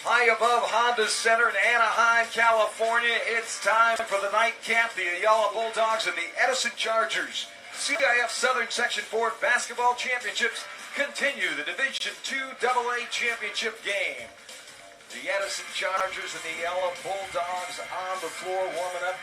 High above Honda Center in Anaheim, California, it's time for the nightcap. The Ayala Bulldogs and the Edison Chargers CIF Southern Section 4 Basketball Championships continue the Division 2 AA Championship game. The Edison Chargers and the Ayala Bulldogs on the floor warming up,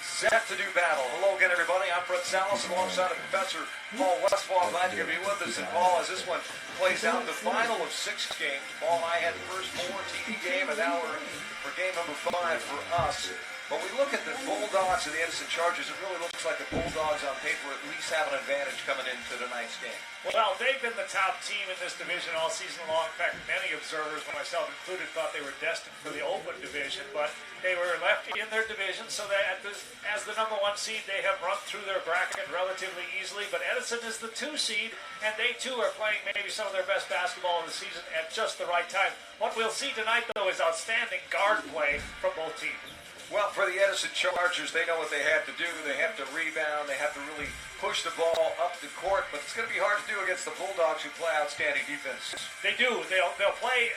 set to do battle. Hello again, everybody. I'm Fred Salas alongside of Professor Paul Westfall. Glad you're going to be with us. And Paul, as this one plays out the final of 6 games, Paul and I had the first 4 TV game, and now we're for game number 5 for us. But we look at the Bulldogs and the Edison Chargers, it really looks like the Bulldogs on paper at least have an advantage coming into tonight's game. Well, they've been the top team in this division all season long. In fact, many observers, myself included, thought they were destined for the open division, but they were left in their division, so that as the number 1 seed, they have run through their bracket relatively easily. But Edison is the 2 seed, and they too are playing maybe some of their best basketball of the season at just the right time. What we'll see tonight, though, is outstanding guard play from both teams. Well, for the Edison Chargers, they know what they have to do. They have to rebound. They have to really push the ball up the court. But it's going to be hard to do against the Bulldogs, who play outstanding defense. They do. They'll play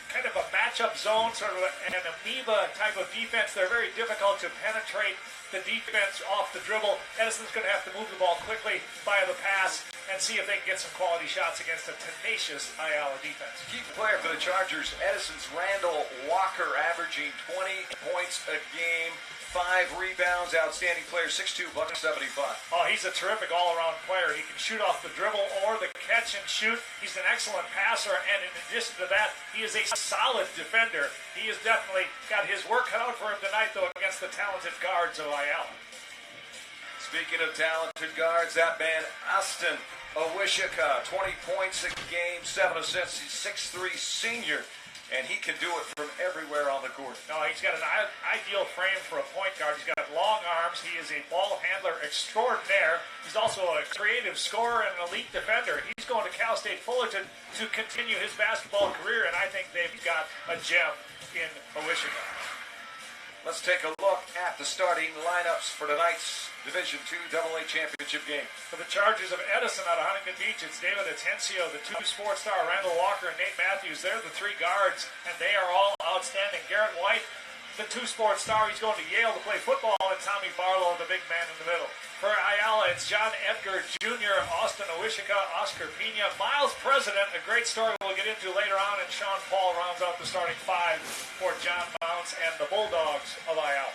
kind of a matchup zone, sort of an amoeba type of defense. They're very difficult to penetrate the defense off the dribble. Edison's going to have to move the ball quickly via the pass and see if they can get some quality shots against a tenacious Ayala defense. Key player for the Chargers, Edison's Randall Walker, averaging 20 points a game, 5 rebounds, outstanding player, 6'2", $175. Oh, he's a terrific all-around player. He can shoot off the dribble or the catch and shoot. He's an excellent passer, and in addition to that, he is a solid defender. He has definitely got his work cut out for him tonight, though, against the talented guards of Ayala. Speaking of talented guards, that man, Austin Owishika, 20 points a game, 7 assists. He's 6'3", senior, and he can do it from everywhere on the court. No, he's got an ideal frame for a point guard. He's got long arms. He is a ball handler extraordinaire. He's also a creative scorer and an elite defender. He's going to Cal State Fullerton to continue his basketball career, and I think they've got a gem in Owishika. Let's take a look at the starting lineups for tonight's Division 2 AA Championship game. For the Chargers of Edison out of Huntington Beach, it's David Atencio, the 2 sports star, Randall Walker, and Nate Matthews. They're the 3 guards, and they are all outstanding. Garrett White, the 2 sports star, he's going to Yale to play football, and Tommy Barlow, the big man in the middle. For Ayala, it's John Edgar Jr., Austin Owishika, Oscar Pina, Miles President, a great story we'll get into later on, and Sean Paul rounds out the starting 5 for John Mounts and the Bulldogs of Ayala.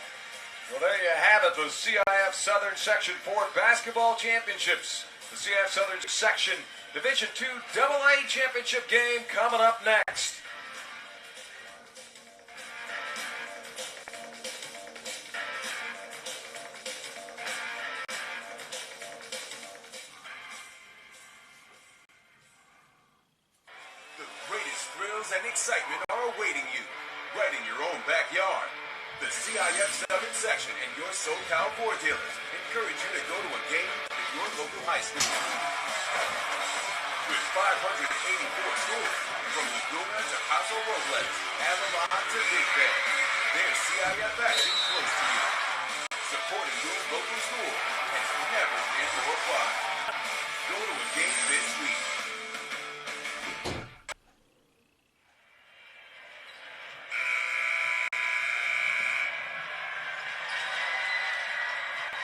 Well, there you have it, the CIF Southern Section 4 Basketball Championships. The CIF Southern Section Division 2 AA Championship game coming up next. The greatest thrills and excitement are awaiting you right in your own backyard. The CIF Southern Section and your SoCal Ford dealers encourage you to go to a game at your local high school. With 584 schools, from Laguna to Paso Robles, Avalon to Big Bend, there's CIF action close to you. Supporting your local school has never been more fun. Go to a game this week.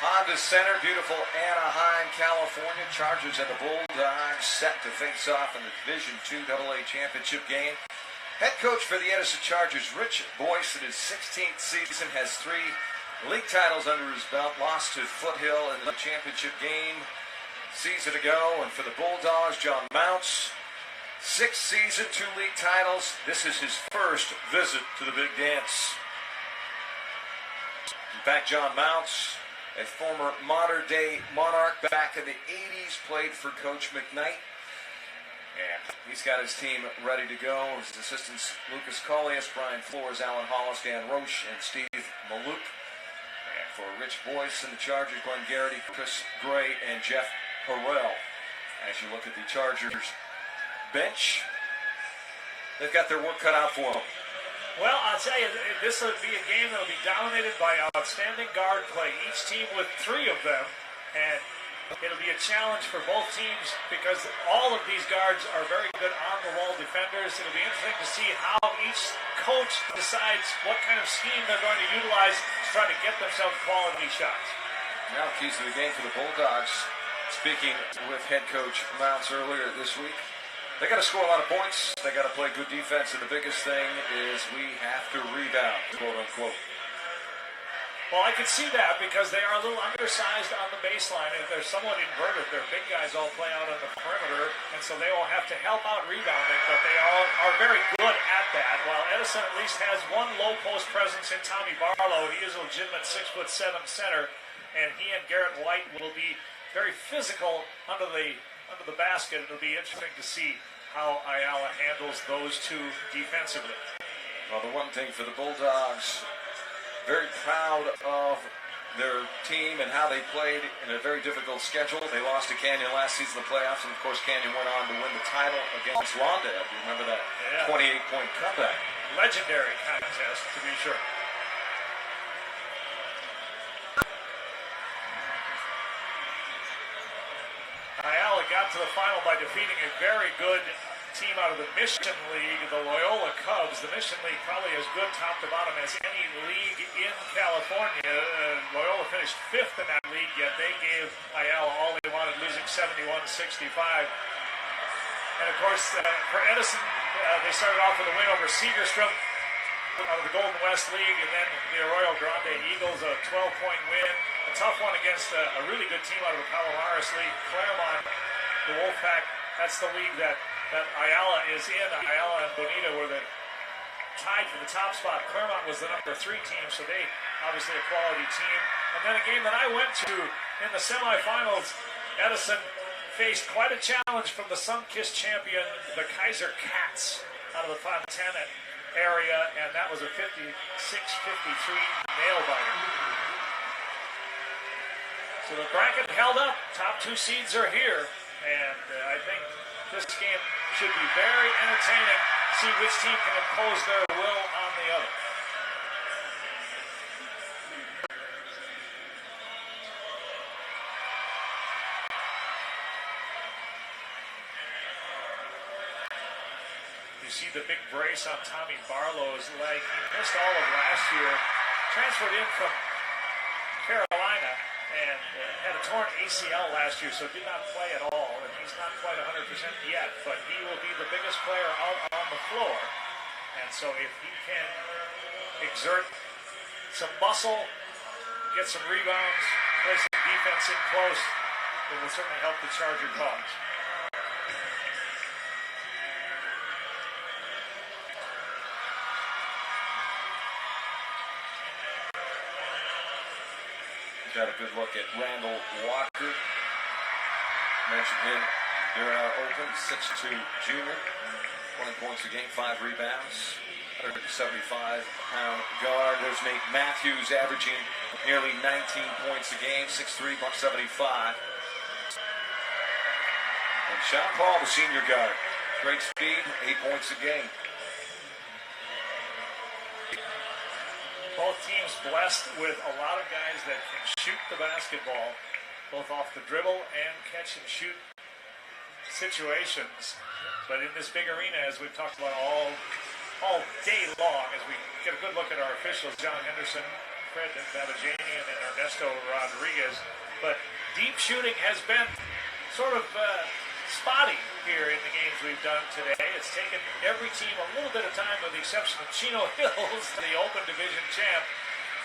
Honda Center, beautiful Anaheim, California. Chargers and the Bulldogs set to face off in the Division 2 AA Championship game. Head coach for the Edison Chargers, Rich Boyce, in his 16th season, has 3 league titles under his belt. Lost to Foothill in the championship game season ago. And for the Bulldogs, John Mounts, 6th season, 2 league titles. This is his first visit to the big dance. In fact, John Mounts, a former modern-day Monarch back in the 80s, played for Coach McKnight. And he's got his team ready to go. His assistants, Lucas Collius, Brian Flores, Alan Hollis, Dan Roche, and Steve Maluk. And for Rich Boyce and the Chargers, Glenn Garrity, Chris Gray, and Jeff Harrell. As you look at the Chargers bench, they've got their work cut out for them. Well, I'll tell you, this will be a game that will be dominated by outstanding guard play. Each team with 3 of them. And It'll be a challenge for both teams because all of these guards are very good on-the-wall defenders. It'll be interesting to see how each coach decides what kind of scheme they're going to utilize to try to get themselves quality shots. Now keys to the game for the Bulldogs. Speaking with head coach Mounts earlier this week, they got to score a lot of points. They got to play good defense, and the biggest thing is we have to rebound, quote unquote. Well, I can see that because they are a little undersized on the baseline. They're somewhat inverted. Their big guys all play out on the perimeter, and so they will have to help out rebounding, but they all are very good at that. While Edison at least has one low post presence in Tommy Barlow. He is a legitimate 6'7" center, and he and Garrett White will be very physical under the basket. It'll be interesting to see how Ayala handles those two defensively. Well, the one thing for the Bulldogs, very proud of their team and how they played in a very difficult schedule. They lost to Canyon last season in the playoffs, and of course Canyon went on to win the title against Lawndale. Do you remember that 28-point comeback? Legendary contest, to be sure. Ayala got to the final by defeating a very good team out of the Mission League, the Loyola Cubs. The Mission League probably as good top to bottom as any league in California. Loyola finished 5th in that league, yet they gave Ayala all they wanted, losing 71-65. And of course, for Edison, they started off with a win over Segerstrom out of the Golden West League, and then the Arroyo Grande Eagles, a 12-point win. A tough one against a really good team out of the Palomares League, Claremont, the Wolfpack. That's the league that Ayala is in. Ayala and Bonita were tied for the top spot. Claremont was the number 3 team, so they obviously a quality team. And then a game that I went to in the semifinals, Edison faced quite a challenge from the sun-kissed champion, the Kaiser Cats, out of the Fontana area, and that was a 56-53 nail-biter. So the bracket held up. Top 2 seeds are here, and I think this game should be very entertaining. See which team can impose their will on the other. You see the big brace on Tommy Barlow's leg. He missed all of last year. Transferred in from Carolina and had a torn ACL last year, so did not play at all. And he's not quite 100% yet, but he will be the biggest player out on the floor. And so if he can exert some muscle, get some rebounds, play some defense in close, it will certainly help the Charger cause. Got a good look at Randall Walker. Mentioned him during our open, 6'2" junior, 20 points a game, 5 rebounds, 175-pound guard. There's Nate Matthews averaging nearly 19 points a game, 6'3", 175. And Sean Paul, the senior guard, great speed, 8 points a game. Both teams blessed with a lot of guys that can shoot the basketball, both off the dribble and catch and shoot situations. But in this big arena, as we've talked about all day long, as we get a good look at our officials, John Henderson, Fred Babajanian, and Ernesto Rodriguez. But deep shooting has been sort of spotty here in the games we've done today. It's taken every team a little bit of time, with the exception of Chino Hills, the Open Division champ.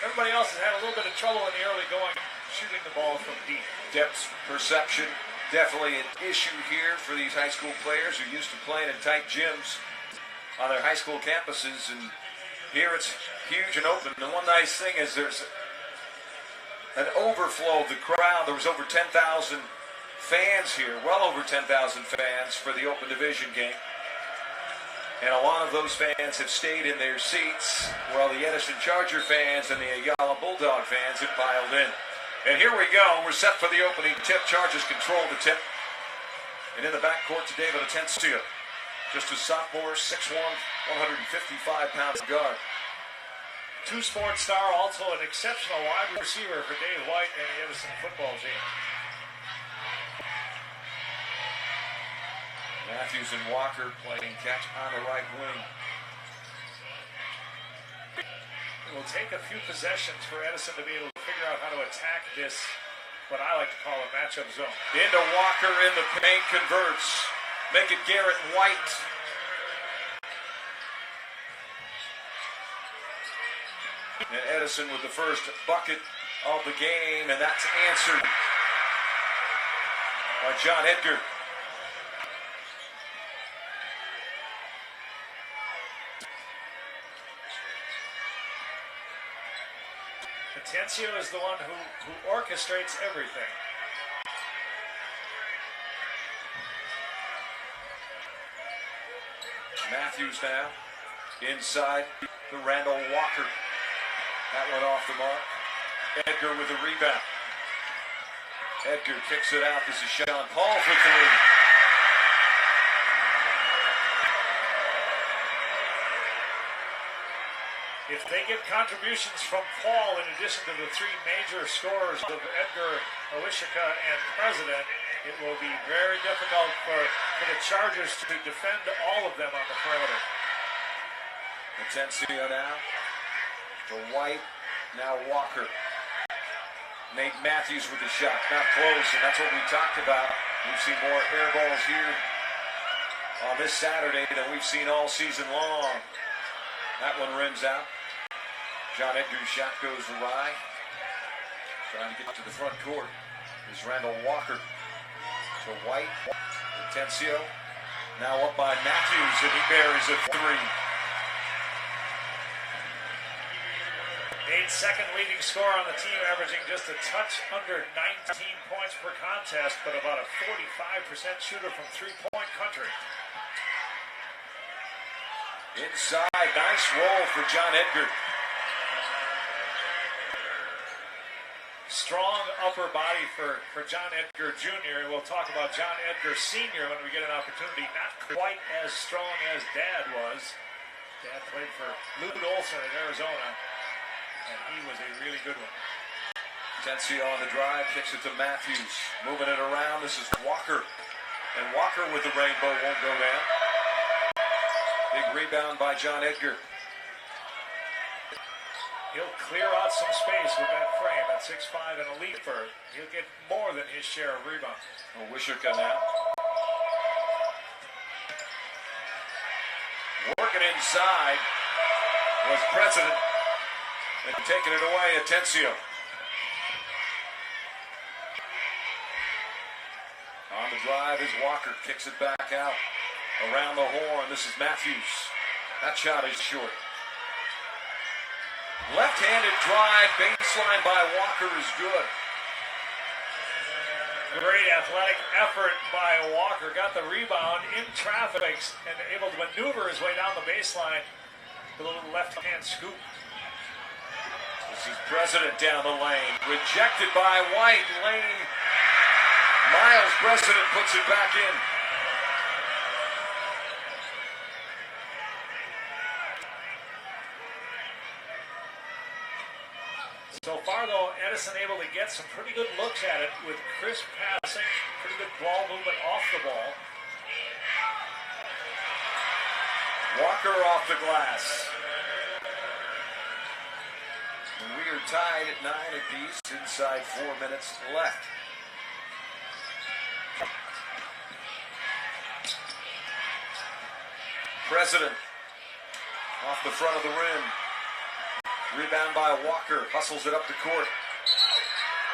Everybody else has had a little bit of trouble in the early going, shooting the ball from deep. Depth perception, definitely an issue here for these high school players who used to playing in tight gyms on their high school campuses, and here it's huge and open. And one nice thing is there's an overflow of the crowd. There was over 10,000 fans here, well over 10,000 fans for the Open Division game. And a lot of those fans have stayed in their seats, while the Edison Charger fans and the Ayala Bulldog fans have piled in. And here we go. We're set for the opening tip. Chargers control the tip. And in the backcourt today, David Atencio, just a sophomore, 6'1", 155-pound guard. 2-sport star, also an exceptional wide receiver for Dave White and the Edison football team. Matthews and Walker playing catch on the right wing. It will take a few possessions for Edison to be able to figure out how to attack this, what I like to call a matchup zone. Into Walker in the paint, converts. Make it Garrett White. And Edison with the first bucket of the game, and that's answered by John Edgar. Atencio is the one who orchestrates everything. Matthews now inside to Randall Walker. That went off the mark. Edgar with the rebound. Edgar kicks it out. This is Sean Paul for three. If they get contributions from Paul in addition to the three major scorers of Edgar, Owishika, and President, it will be very difficult for the Chargers to defend all of them on the perimeter. Atencio now to White, now Walker. Nate Matthews with the shot, not close, and that's what we talked about. We've seen more air balls here on this Saturday than we've seen all season long. That one rims out. John Edgar's shot goes awry. Trying to get to the front court is Randall Walker. To White, Atencio, now up by Matthews, and he buries a three. Nate's second leading scorer on the team, averaging just a touch under 19 points per contest, but about a 45% shooter from three-point country. Inside, nice roll for John Edgar. Strong upper body for John Edgar Jr. We'll talk about John Edgar Sr. when we get an opportunity. Not quite as strong as Dad was. Dad played for Lute Olson in Arizona, and he was a really good one. Atencio on the drive, kicks it to Matthews. Moving it around, this is Walker. And Walker with the rainbow won't go down. Big rebound by John Edgar. He'll clear out some space with that frame at 6'5" and a leaper. He'll get more than his share of rebounds. Owishika now. Working inside was President. And taking it away, Atencio. On the drive is Walker. Kicks it back out. Around the horn, this is Matthews. That shot is short. Left-handed drive, baseline by Walker is good. Great athletic effort by Walker. Got the rebound in traffic and able to maneuver his way down the baseline with a little left-hand scoop. This is President down the lane. Rejected by White. Lane. Miles President puts it back in. So far, though, Edison able to get some pretty good looks at it with crisp passing, pretty good ball movement off the ball. Walker off the glass. And we are tied at 9 apiece, inside 4 minutes left. President off the front of the rim. Rebound by Walker. Hustles it up the court.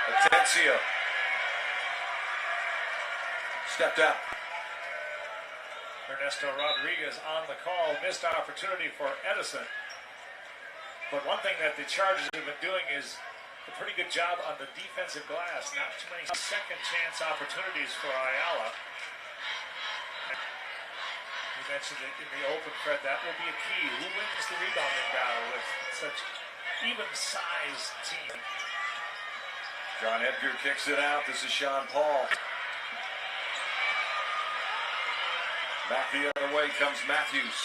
Atencio. Stepped out. Ernesto Rodriguez on the call. Missed opportunity for Edison. But one thing that the Chargers have been doing is a pretty good job on the defensive glass. Not too many second chance opportunities for Ayala. You mentioned it in the open, Fred. That will be a key. Who wins the rebounding battle with such even-sized team? John Edgar kicks it out. This is Sean Paul. Back the other way comes Matthews.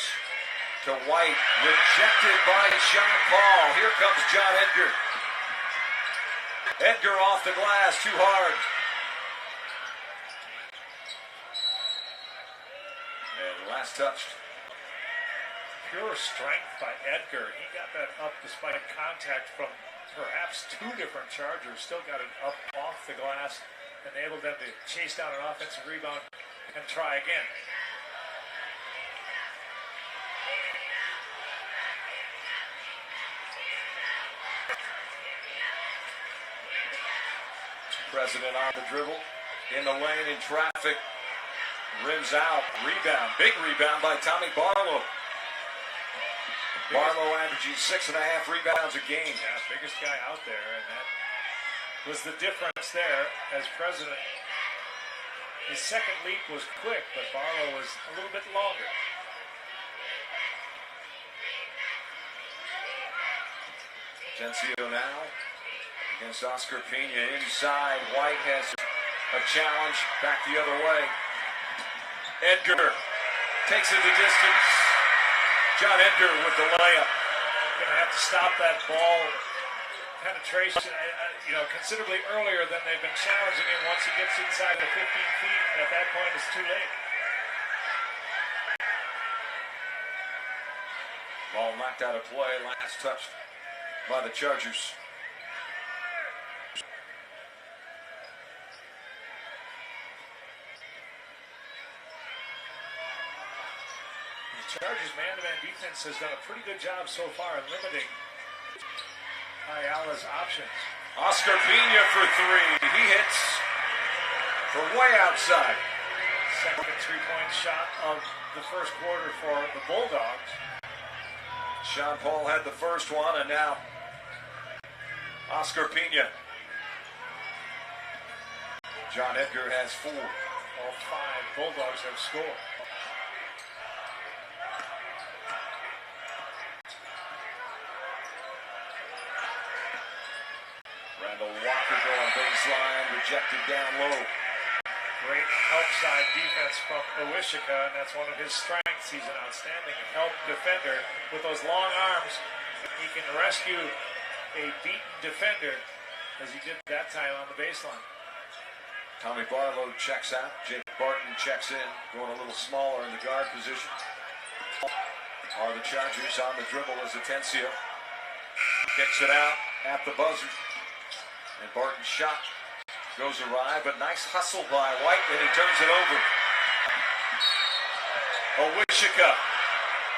To White. Rejected by Sean Paul. Here comes John Edgar. Edgar off the glass. Too hard. And last touched. Pure strength by Edgar. He got that up despite contact from perhaps two different Chargers. Still got it up off the glass. Enabled them to chase down an offensive rebound and try again. President on the dribble. In the lane in traffic. Rims out. Rebound. Big rebound by Tommy Barlow. Barlow averaging 6.5 rebounds a game. Yeah, biggest guy out there, and that was the difference there as President. His second leap was quick, but Barlow was a little bit longer. Gensio now against Oscar Pena inside. White has a challenge back the other way. Edgar takes it the distance. John Edgar with the layup. Going to have to stop that ball penetration, considerably earlier than they've been challenging him. Once he gets inside the 15 feet, and at that point it's too late. Ball knocked out of play. Last touched by the Chargers. Chargers man-to-man defense has done a pretty good job so far in limiting Ayala's options. Oscar Pena for three. He hits from way outside. Second three-point shot of the first quarter for the Bulldogs. Sean Paul had the first one, and now Oscar Pena. John Edgar has four. All five Bulldogs have scored. Randall Walker going baseline, rejected down low. Great help side defense from Owishika, and that's one of his strengths. He's an outstanding help defender. With those long arms, he can rescue a beaten defender, as he did that time on the baseline. Tommy Barlow checks out. Jake Barton checks in, going a little smaller in the guard position. Are the Chargers on the dribble as Atencio kicks it out at the buzzer. And Barton's shot goes awry, but nice hustle by White, and he turns it over. Owishika.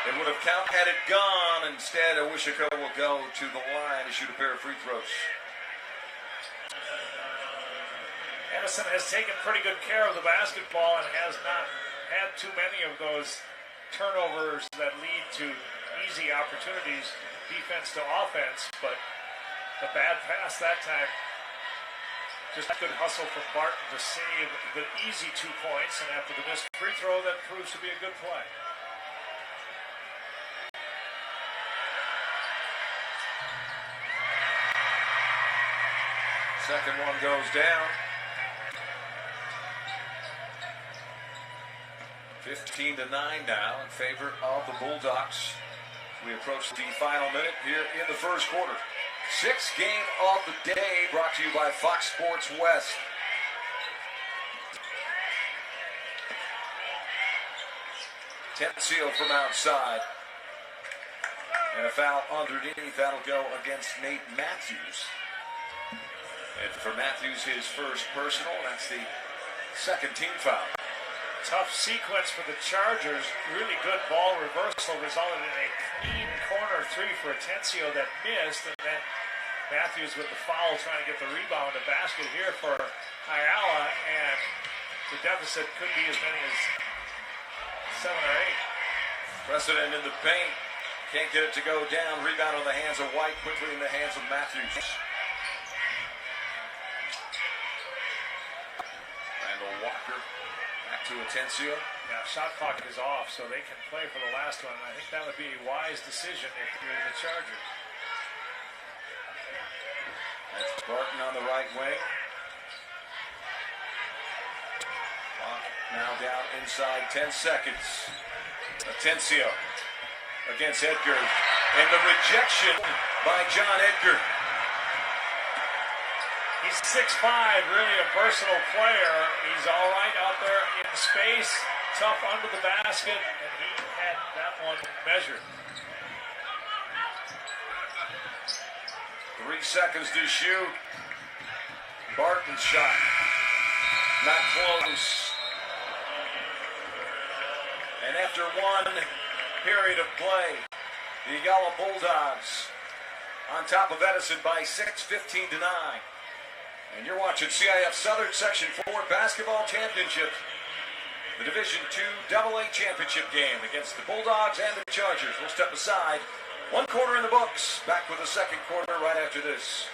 It would have counted had it gone. Instead, Owishika will go to the line to shoot a pair of free throws. Edison has taken pretty good care of the basketball and has not had too many of those turnovers that lead to easy opportunities, defense to offense, but the bad pass that time. Just a good hustle from Barton to save the easy 2 points, and after the missed free throw, that proves to be a good play. Second one goes down. 15-9 now in favor of the Bulldogs. We approach the final minute here in the first quarter. Sixth game of the day brought to you by Fox Sports West. Atencio from outside. And a foul underneath. That'll go against Nate Matthews. And for Matthews, his first personal. That's the second team foul. Tough sequence for the Chargers. Really good ball reversal resulted in a clean corner three for Atencio that missed. And then Matthews with the foul trying to get the rebound. A basket here for Ayala. And the deficit could be as many as 7 or 8. Precedent in the paint. Can't get it to go down. Rebound in the hands of White. Quickly in the hands of Matthews. Randall Walker. Back to Atencio. Yeah, shot clock is off, so they can play for the last one. I think that would be a wise decision if you're the Chargers. That's Barton on the right wing. Clock now down inside 10 seconds. Atencio against Edgar. And the rejection by John Edgar. He's 6'5", really a versatile player. He's all right out there in space. tough under the basket, and he had that one measured. 3 seconds to shoot. Barton's shot. Not close. And after one period of play, the Ayala Bulldogs on top of Edison by 6, 15-9. And you're watching CIF Southern Section 4 Basketball Championship. The Division 2 AA Championship game against the Bulldogs and the Chargers. We'll step aside. 1 quarter in the books. Back with the second quarter right after this.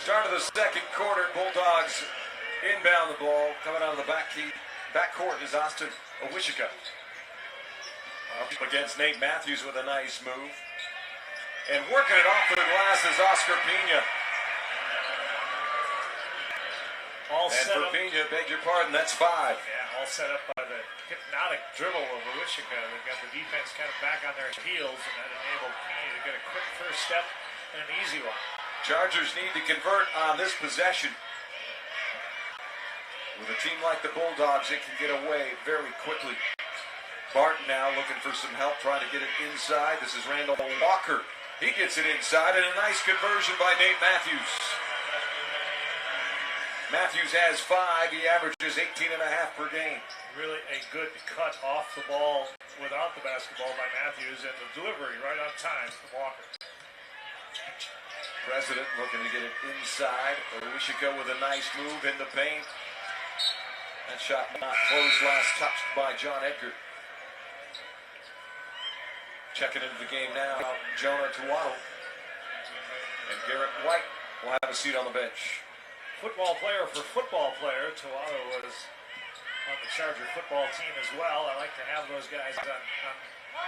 Start of the second quarter, Bulldogs inbound the ball. Coming out of the backcourt is Austin Owishika. Up against Nate Matthews with a nice move. And working it off to the glass is Oscar Pena. All and set for up. Pena, beg your pardon, that's 5. Yeah, all set up by the hypnotic dribble of Owishika. They've got the defense kind of back on their heels, and that enabled Pena to get a quick first step and an easy one. Chargers need to convert on this possession. With a team like the Bulldogs, it can get away very quickly. Barton now looking for some help, trying to get it inside. This is Randall Walker. He gets it inside, and a nice conversion by Nate Matthews. Matthews has 5. He averages 18.5 per game. Really a good cut off the ball without the basketball by Matthews, and the delivery right on time from Walker. President looking to get it inside. Owishika with a nice move in the paint. That shot not close, last touched by John Edgar. Checking into the game now, Jonah Tuano. And Garrett White will have a seat on the bench. Football player for football player. Tuano was on the Charger football team as well. I like to have those guys on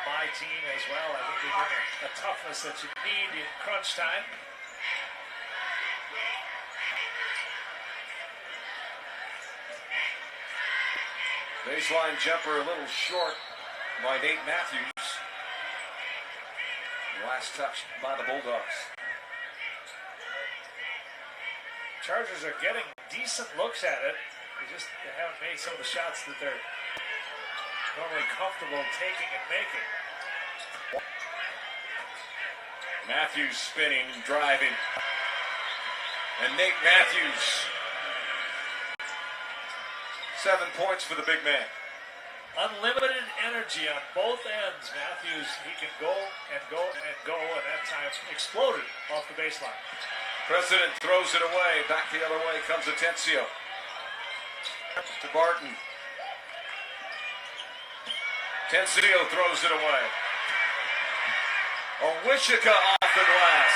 my team as well. I think they bring a toughness that you need in crunch time. Baseline jumper a little short by Nate Matthews. Last touch by the Bulldogs. Chargers are getting decent looks at it. They haven't made some of the shots that they're normally comfortable taking and making. Matthews spinning, driving. And Nate Matthews. 7 points for the big man. Unlimited energy on both ends. Matthews, he can go and go and go, and that time exploded off the baseline. President throws it away. Back the other way comes Atencio. To Barton. Atencio throws it away. Owishika off the glass.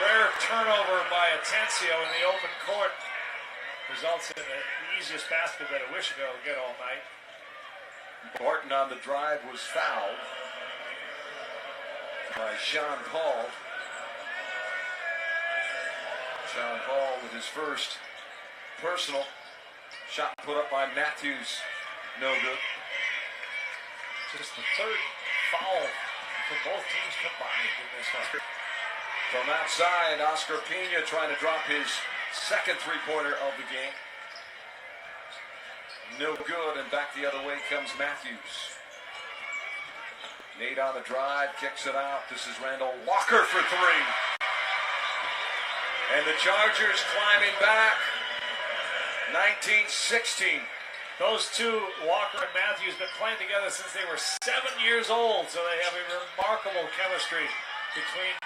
Rare turnover by Atencio in the open court. Results in the easiest basket that Owishika will get all night. Barton on the drive was fouled by Sean Paul. Sean Paul with his first personal. Shot put up by Matthews. No good. Just the third foul for both teams combined in this one. From outside, Oscar Pena trying to drop his second three-pointer of the game. No good, and back the other way comes Matthews. Nate on the drive, kicks it out. This is Randall Walker for 3. And the Chargers climbing back. 1916. Those two, Walker and Matthews, been playing together since they were 7 years old, so they have a remarkable chemistry between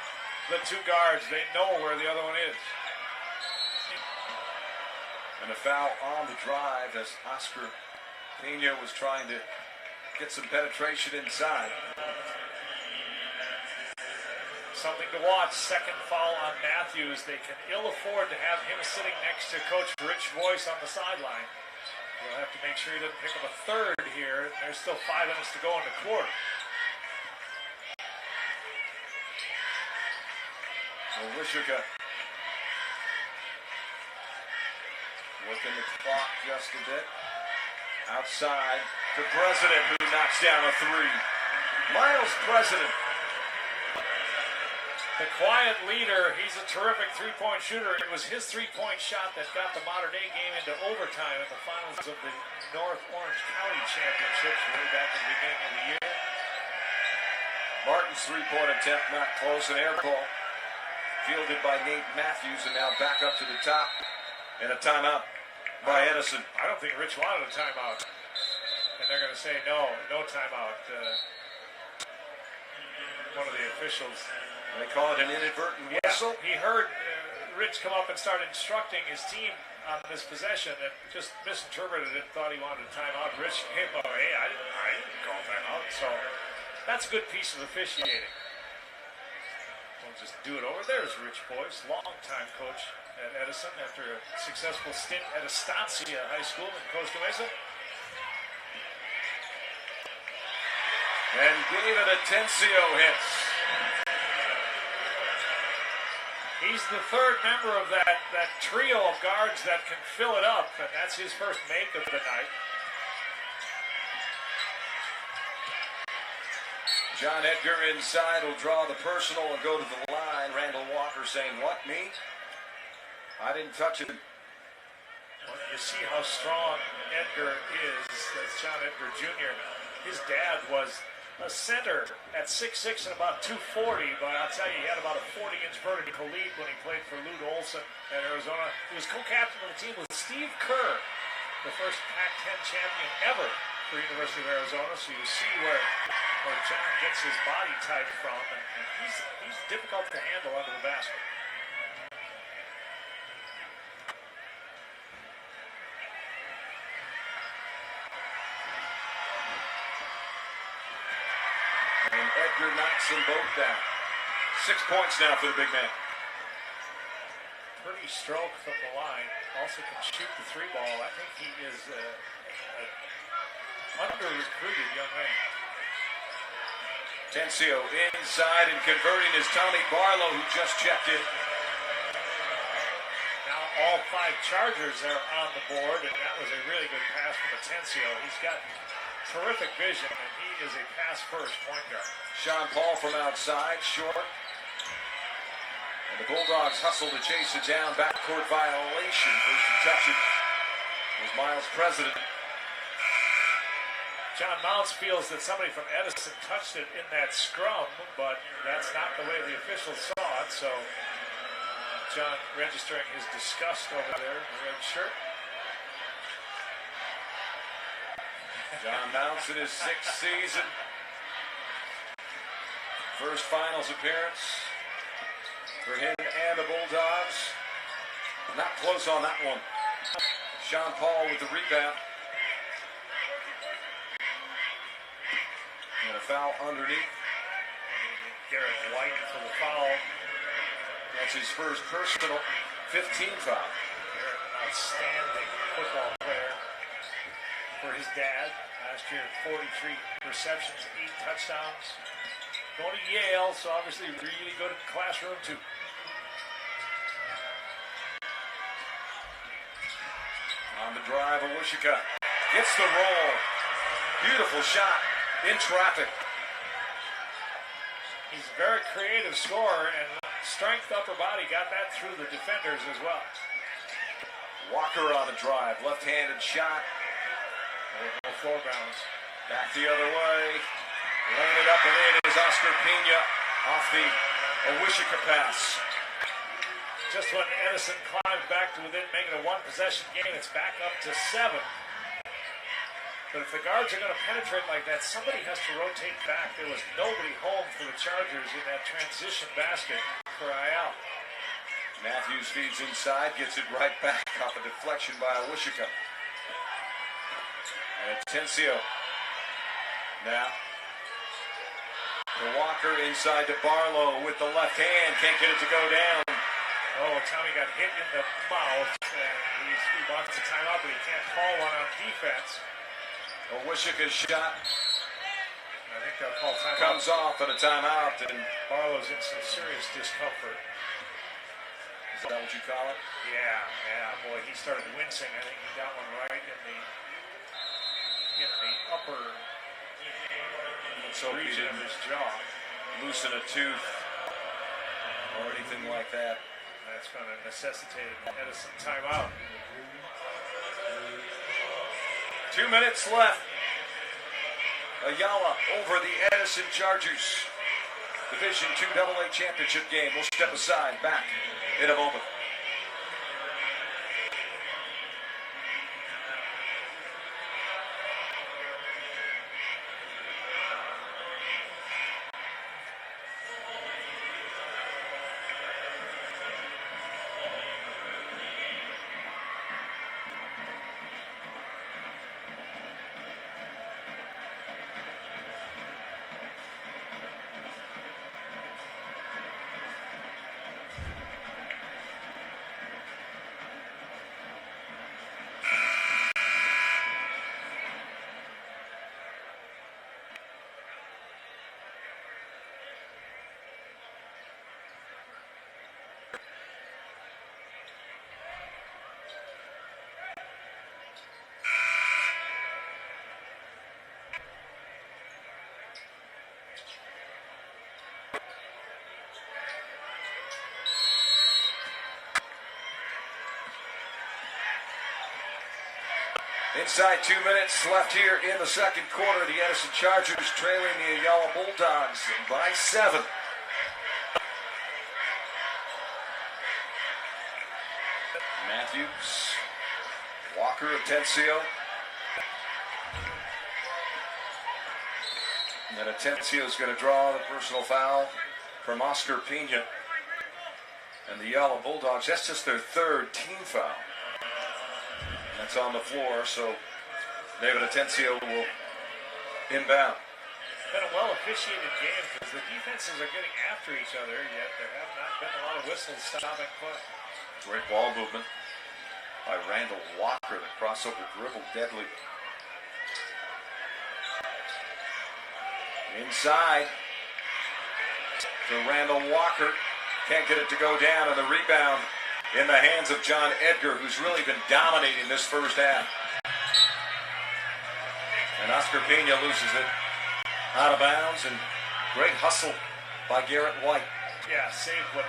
the two guards. They know where the other one is. And a foul on the drive as Oscar Pena was trying to get some penetration inside. Something to watch. Second foul on Matthews. They can ill afford to have him sitting next to Coach Rich Boyce on the sideline. They'll have to make sure he doesn't pick up a third here. There's still 5 minutes to go in the quarter. Wishica working the clock just a bit. Outside to President, who knocks down a 3. Miles President. The quiet leader, he's a terrific three-point shooter. It was his three-point shot that got the modern-day game into overtime in the finals of the North Orange County Championships way back in the beginning of the year. Martin's three-point attempt not close, an air ball fielded by Nate Matthews, and now back up to the top, and a timeout by Edison. I don't think Rich wanted a timeout, and they're going to say no timeout. One of the officials. They call it an inadvertent whistle. He heard Rich come up and start instructing his team on this possession and just misinterpreted it, thought he wanted a timeout. Rich came up, hey, I didn't call timeout. So that's a good piece of officiating. We'll just do it over. There's Rich Boyce, longtime coach at Edison after a successful stint at Estancia High School in Costa Mesa. And David Atencio hits. He's the third member of that trio of guards that can fill it up, and that's his first make of the night. John Edgar inside will draw the personal and go to the line. Randall Walker saying, what, me? I didn't touch it. Well, you see how strong Edgar is. That's John Edgar Jr. His dad was a center at 6'6" and about 240, but I'll tell you, he had about a 40-inch vertical leap when he played for Lute Olson at Arizona. He was co-captain of the team with Steve Kerr, the first Pac-10 champion ever for University of Arizona. So you see where John gets his body type from, and he's difficult to handle under the basket. And Edgar knocks them both down. 6 points now for the big man. Pretty stroke from the line. Also can shoot the three ball. I think he is an under-recruited young man. Tencio inside and converting is Tommy Barlow, who just checked in. Now all 5 Chargers are on the board, and that was a really good pass from Tencio. He's got terrific vision, and he is a pass-first point guard. Sean Paul from outside, short. And the Bulldogs hustle to chase it down. Backcourt violation. First to touch it was Miles President. John Mounts feels that somebody from Edison touched it in that scrum, but that's not the way the officials saw it. So John registering his disgust over there in the red shirt. John Mounts in his 6th season. First finals appearance for him and the Bulldogs. Not close on that one. Sean Paul with the rebound. And a foul underneath. Garrett White for the foul. That's his first personal 15 foul. Garrett, an outstanding football player for his dad. Last year, 43 receptions, 8 touchdowns. Going to Yale, so obviously really good at the classroom too. On the drive, Wishica gets the roll. Beautiful shot in traffic. He's a very creative scorer, and strength upper body got that through the defenders as well. Walker on the drive, left-handed shot. No floor bounds. Back the other way. Laying it up and in is Oscar Pena off the Wishica pass. Just when Edison climbed back to within, making a one-possession game, it's back up to 7. But if the guards are going to penetrate like that, somebody has to rotate back. There was nobody home for the Chargers in that transition basket for Ayala. Matthews feeds inside, gets it right back off a deflection by Awishika. And Atencio. Now. To Walker inside to Barlow with the left hand. Can't get it to go down. Oh, Tommy got hit in the mouth. And he wants a timeout, but he can't call one on defense. Awishika's shot I think they'll call timeout. comes off at a timeout, and Barlow's in some serious discomfort. is that what you call it? Yeah. Boy, he started wincing. I think he got one right in the upper So he region of didn't his jaw. loosen a tooth or anything like that. That's going to necessitate an Edison timeout. 2 minutes left. Ayala over the Edison Chargers. Division 2 AA Championship game. We'll step aside, back in a moment. Inside 2 minutes left here in the second quarter. The Edison Chargers trailing the Ayala Bulldogs by 7. Matthews, Walker, Atencio. And then Atencio is going to draw the personal foul from Oscar Pena. And the Ayala Bulldogs, that's just their third team foul. That's on the floor, so David Atencio will inbound. Been a well-officiated game because the defenses are getting after each other, yet there have not been a lot of whistles stopping play. Great ball movement by Randall Walker. The crossover dribble, deadly. Inside to Randall Walker. Can't get it to go down, and the rebound in the hands of John Edgar, who's really been dominating this first half. And Oscar Pena loses it out of bounds, and great hustle by Garrett White. Yeah, saved what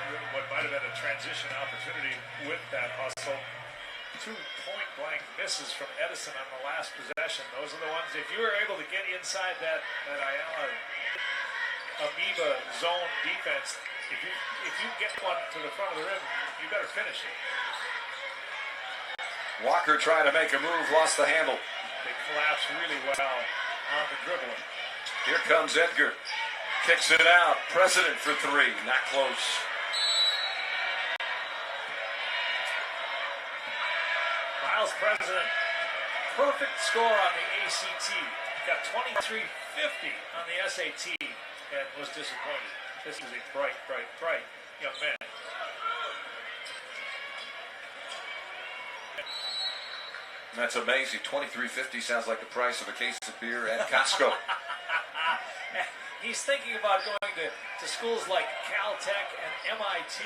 might have been a transition opportunity with that hustle. 2 point-blank misses from Edison on the last possession. Those are the ones, if you were able to get inside that Ayala amoeba zone defense, if you get one to the front of the rim, you better finish it. Walker trying to make a move, lost the handle. They collapse really well on the dribbling. Here comes Edgar. Kicks it out. President for 3. Not close. Miles President, perfect score on the ACT. Got 2350 on the SAT and was disappointed. This is a bright young man. That's amazing. $23.50 sounds like the price of a case of beer at Costco. He's thinking about going to schools like Caltech and MIT.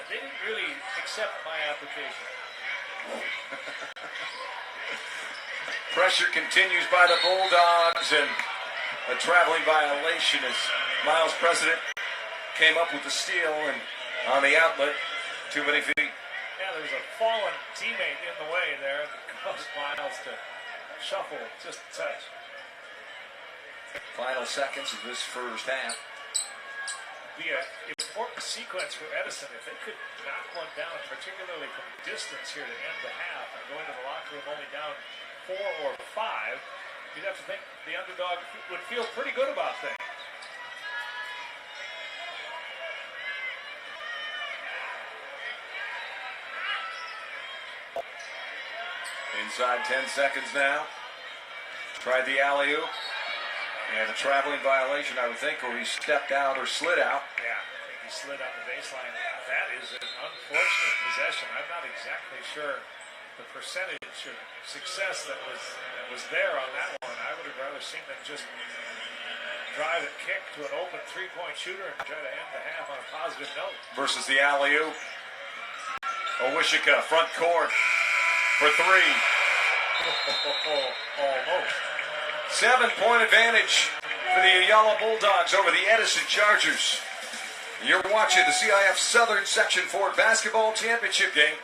They didn't really accept my application. Pressure continues by the Bulldogs, and a traveling violation as Miles President came up with the steal, and on the outlet, too many feet. Yeah, there's a fallen teammate in the way there that caused Miles to shuffle just a touch. Final seconds of this first half. be an important sequence for Edison if they could knock one down, particularly from distance here to end the half and go into the locker room only down 4 or 5. You'd have to think the underdog would feel pretty good about things. Inside 10 seconds now. Tried the alley-oop. And a traveling violation, I would think, or he stepped out or slid out. Yeah, I think he slid on the baseline. That is an unfortunate possession. I'm not exactly sure the percentage of success that was there on that one. I would have rather seen them just drive and kick to an open three-point shooter and try to end the half on a positive note. Versus the alley-oop. Owishika, front court for 3. Almost. 7-point advantage for the Ayala Bulldogs over the Edison Chargers. You're watching the CIF Southern Section 4 Basketball Championship game.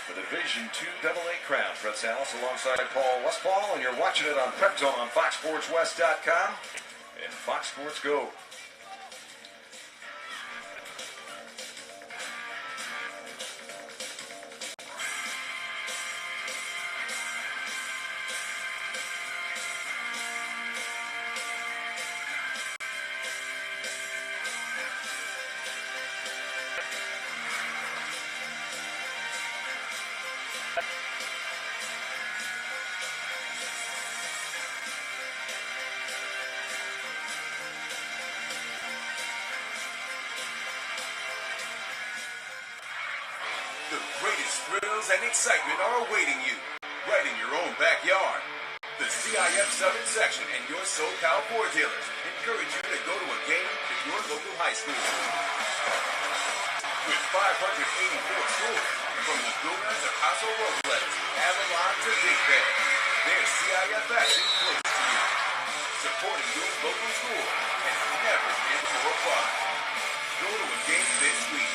The Division 2 AA crown. Fred Salas alongside Paul Westphal, and you're watching it on Prep Zone on FoxSportsWest.com and Fox Sports Go. The greatest thrills and excitement are awaiting you right in your own backyard. The CIF Southern Section and your SoCal Ford dealers encourage you to go to a game at your local high school. With 584 schools, from Laguna to Paso Robles, Avalon to Big Bend, there's CIF action close to you. Supporting your local school has never been more fun. Go to a game this week.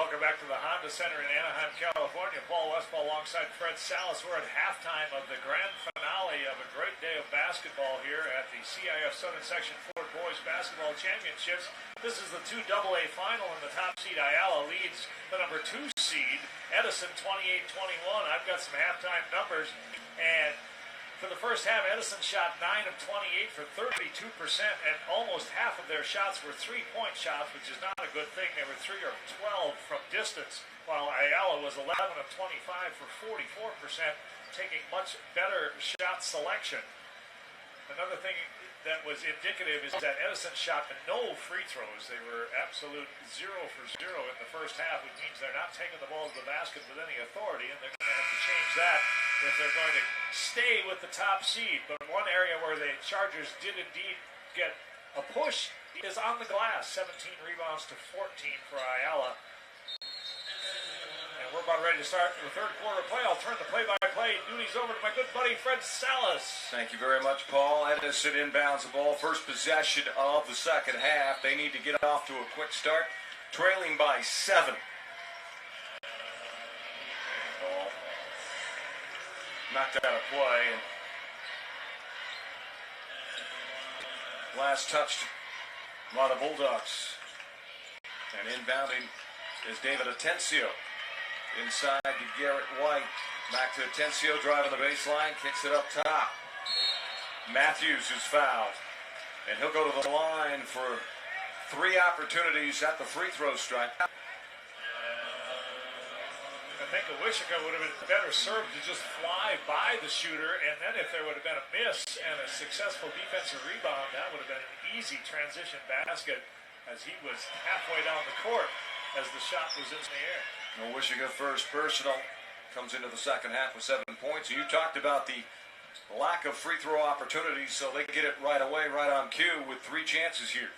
Welcome back to the Honda Center in Anaheim, California. Paul Westphal alongside Fred Salas. We're at halftime of the grand finale of a great day of basketball here at the CIF Southern Section 4 Boys Basketball Championships. This is the 2AA final, and the top seed Ayala leads the number 2 seed, Edison 28-21. I've got some halftime numbers, and for the first half, Edison shot 9 of 28 for 32%, and almost half of their shots were three-point shots, which is not a good thing. They were 3 of 12 from distance, while Ayala was 11 of 25 for 44%, taking much better shot selection. Another thing that was indicative is that Edison shot no free throws. They were absolute 0 for 0 in the first half, which means they're not taking the ball to the basket with any authority, and they're going to have to change that if they're going to stay with the top seed. But one area where the Chargers did indeed get a push is on the glass. 17 rebounds to 14 for Ayala. And we're about ready to start the third quarter play. I'll turn the play-by-play duties over to my good buddy Fred Salas. Thank you very much, Paul. Edison inbounds the ball. First possession of the second half. They need to get off to a quick start, trailing by 7. Knocked out of play. And last touched by the Bulldogs. And inbounding is David Atencio. Inside to Garrett White. Back to Atencio, driving the baseline, kicks it up top. Matthews is fouled. And he'll go to the line for 3 opportunities at the free throw stripe. I think Awishika would have been better served to just fly by the shooter, and then if there would have been a miss and a successful defensive rebound, that would have been an easy transition basket as he was halfway down the court as the shot was in the air. Awishika first personal, comes into the second half with 7 points. You talked about the lack of free throw opportunities, so they get it right away, right on cue with 3 chances here.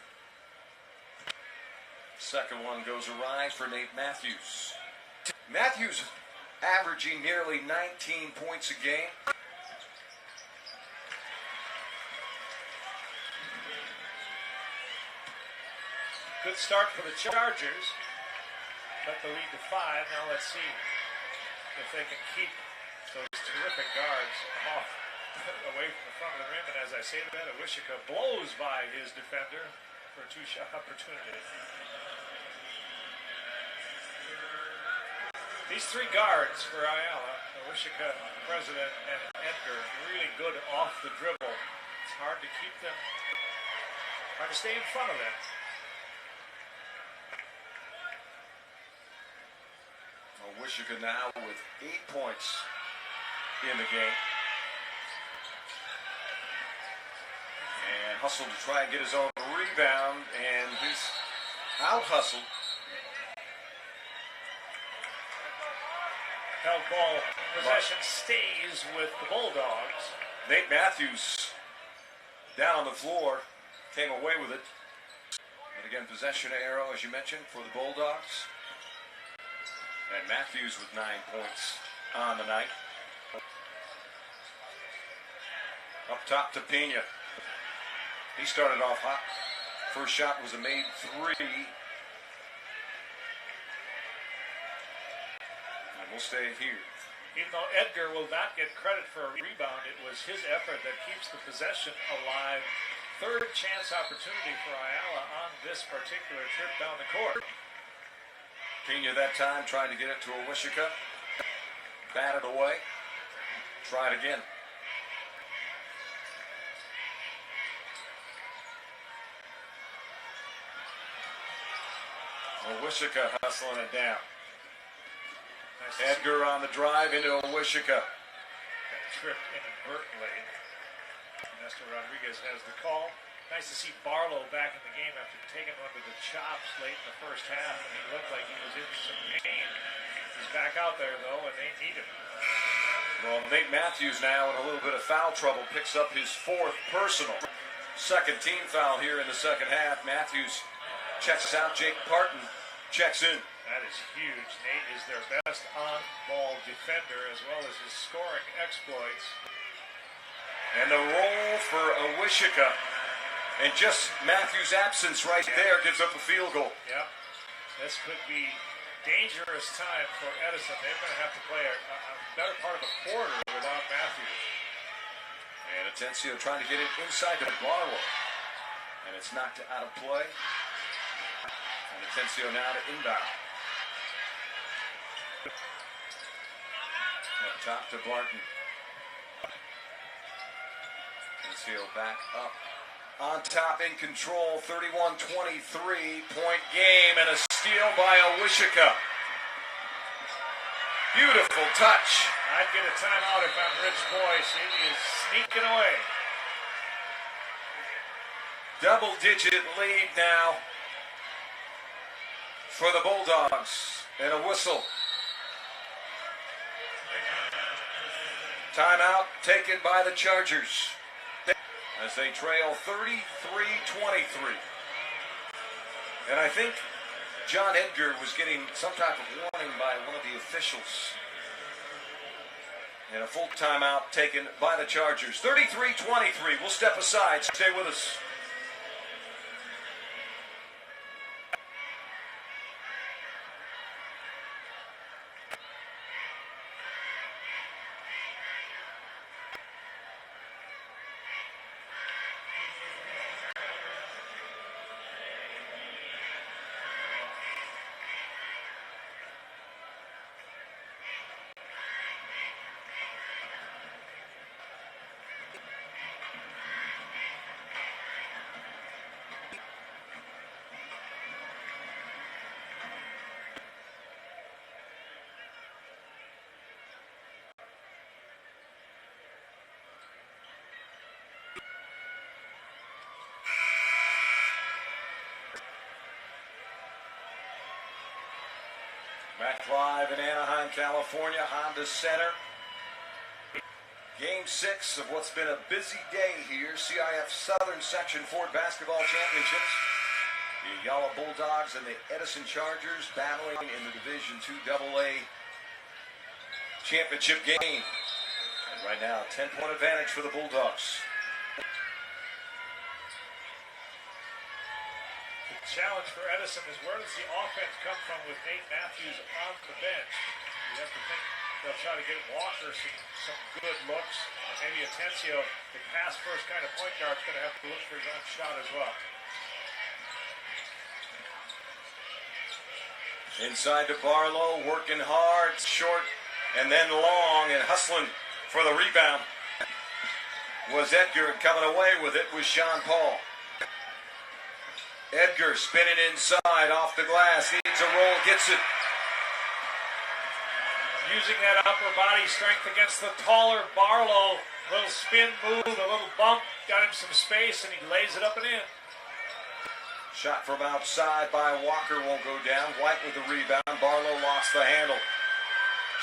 Second one goes awry for Nate Matthews. Matthews averaging nearly 19 points a game. Good start for the Chargers. Cut the lead to 5. Now let's see if they can keep those terrific guards off away from the front of the rim. And as I say that, Awishika blows by his defender for a 2-shot opportunity. These 3 guards for Ayala, Awishika, President, and Edgar, really good off the dribble. It's hard to keep them, hard to stay in front of them. Awishika now with 8 points in the game. And hustled to try and get his own rebound, and he's out-hustled. Held ball possession stays with the Bulldogs. Nate Matthews down on the floor, came away with it. But again, possession arrow, as you mentioned, for the Bulldogs. And Matthews with 9 points on the night. Up top to Pena. He started off hot. First shot was a made 3. We'll stay here. Even though Edgar will not get credit for a rebound, it was his effort that keeps the possession alive. Third chance opportunity for Ayala on this particular trip down the court. Pena that time trying to get it to Awishika. Batted away. Try it again. Awishika hustling it down. Edgar on the drive into Awishika. Got tripped inadvertently. Nestor Rodriguez has the call. Nice to see Barlow back in the game after taking one to the chops late in the first half, and he looked like he was in some pain. He's back out there, though, and they need him. Well, Nate Matthews now in a little bit of foul trouble, picks up his 4th personal. Second team foul here in the second half. Matthews checks out. Jake Parton checks in. That is huge. Nate is their best on-ball defender as well as his scoring exploits. And the roll for Awishika. And just Matthews' absence right there gives up a field goal. Yep. This could be dangerous time for Edison. They're going to have to play a better part of a quarter without Matthews. And Atencio trying to get it inside to Barlow. And it's knocked out of play. And Atencio now to inbound. Up top to Barton. Atencio back up. On top, in control, 31-23, point game, and a steal by Owishika. Beautiful touch. I'd get a timeout if I'm Rich Boyce. He is sneaking away. Double-digit lead now for the Bulldogs, and a whistle. Timeout taken by the Chargers as they trail 33-23. And I think John Edgar was getting some type of warning by one of the officials. And a full timeout taken by the Chargers. 33-23. We'll step aside. Stay with us. Back live in Anaheim, California, Honda Center. Game 6 of what's been a busy day here. CIF Southern Section Ford Basketball Championships. The Ayala Bulldogs and the Edison Chargers battling in the Division 2 AA Championship game. And right now, 10-point advantage for the Bulldogs. Challenge for Edison is where does the offense come from with Nate Matthews on the bench? You have to think they'll try to get Walker some good looks. And maybe Atencio, the pass first kind of point guard, is going to have to look for his own shot as well. Inside to Barlow, working hard, short, and then long, and hustling for the rebound was Edgar. Coming away with it was Sean Paul. Edgar spinning inside, off the glass, needs a roll, gets it. Using that upper body strength against the taller Barlow. Little spin move, a little bump, got him some space, and he lays it up and in. Shot from outside by Walker won't go down. White with the rebound. Barlow lost the handle.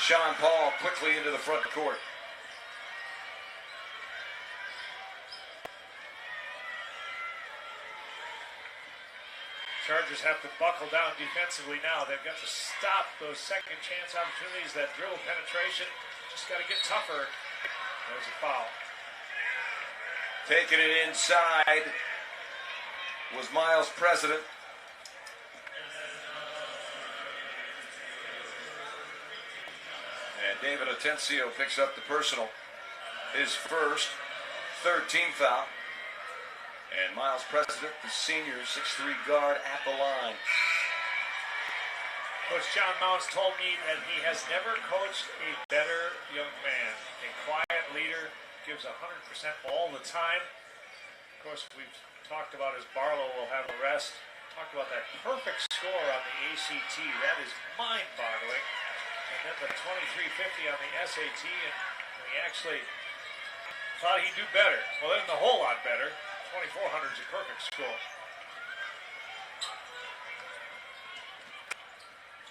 Sean Paul quickly into the front court. Chargers have to buckle down defensively now. They've got to stop those second chance opportunities, that dribble penetration. Just got to get tougher. There's a foul. Taking it inside was Miles President. And David Atencio picks up the personal. His first, third team foul. And Miles President, the senior 6'3" guard at the line. Coach John Mounts told me that he has never coached a better young man. A quiet leader, gives 100% all the time. Of course, we've talked about as Barlow will have a rest. Talked about that perfect score on the ACT. That is mind-boggling. And then the 2350 on the SAT, and he actually thought he'd do better. Well, then a whole lot better. 2400 is a perfect score.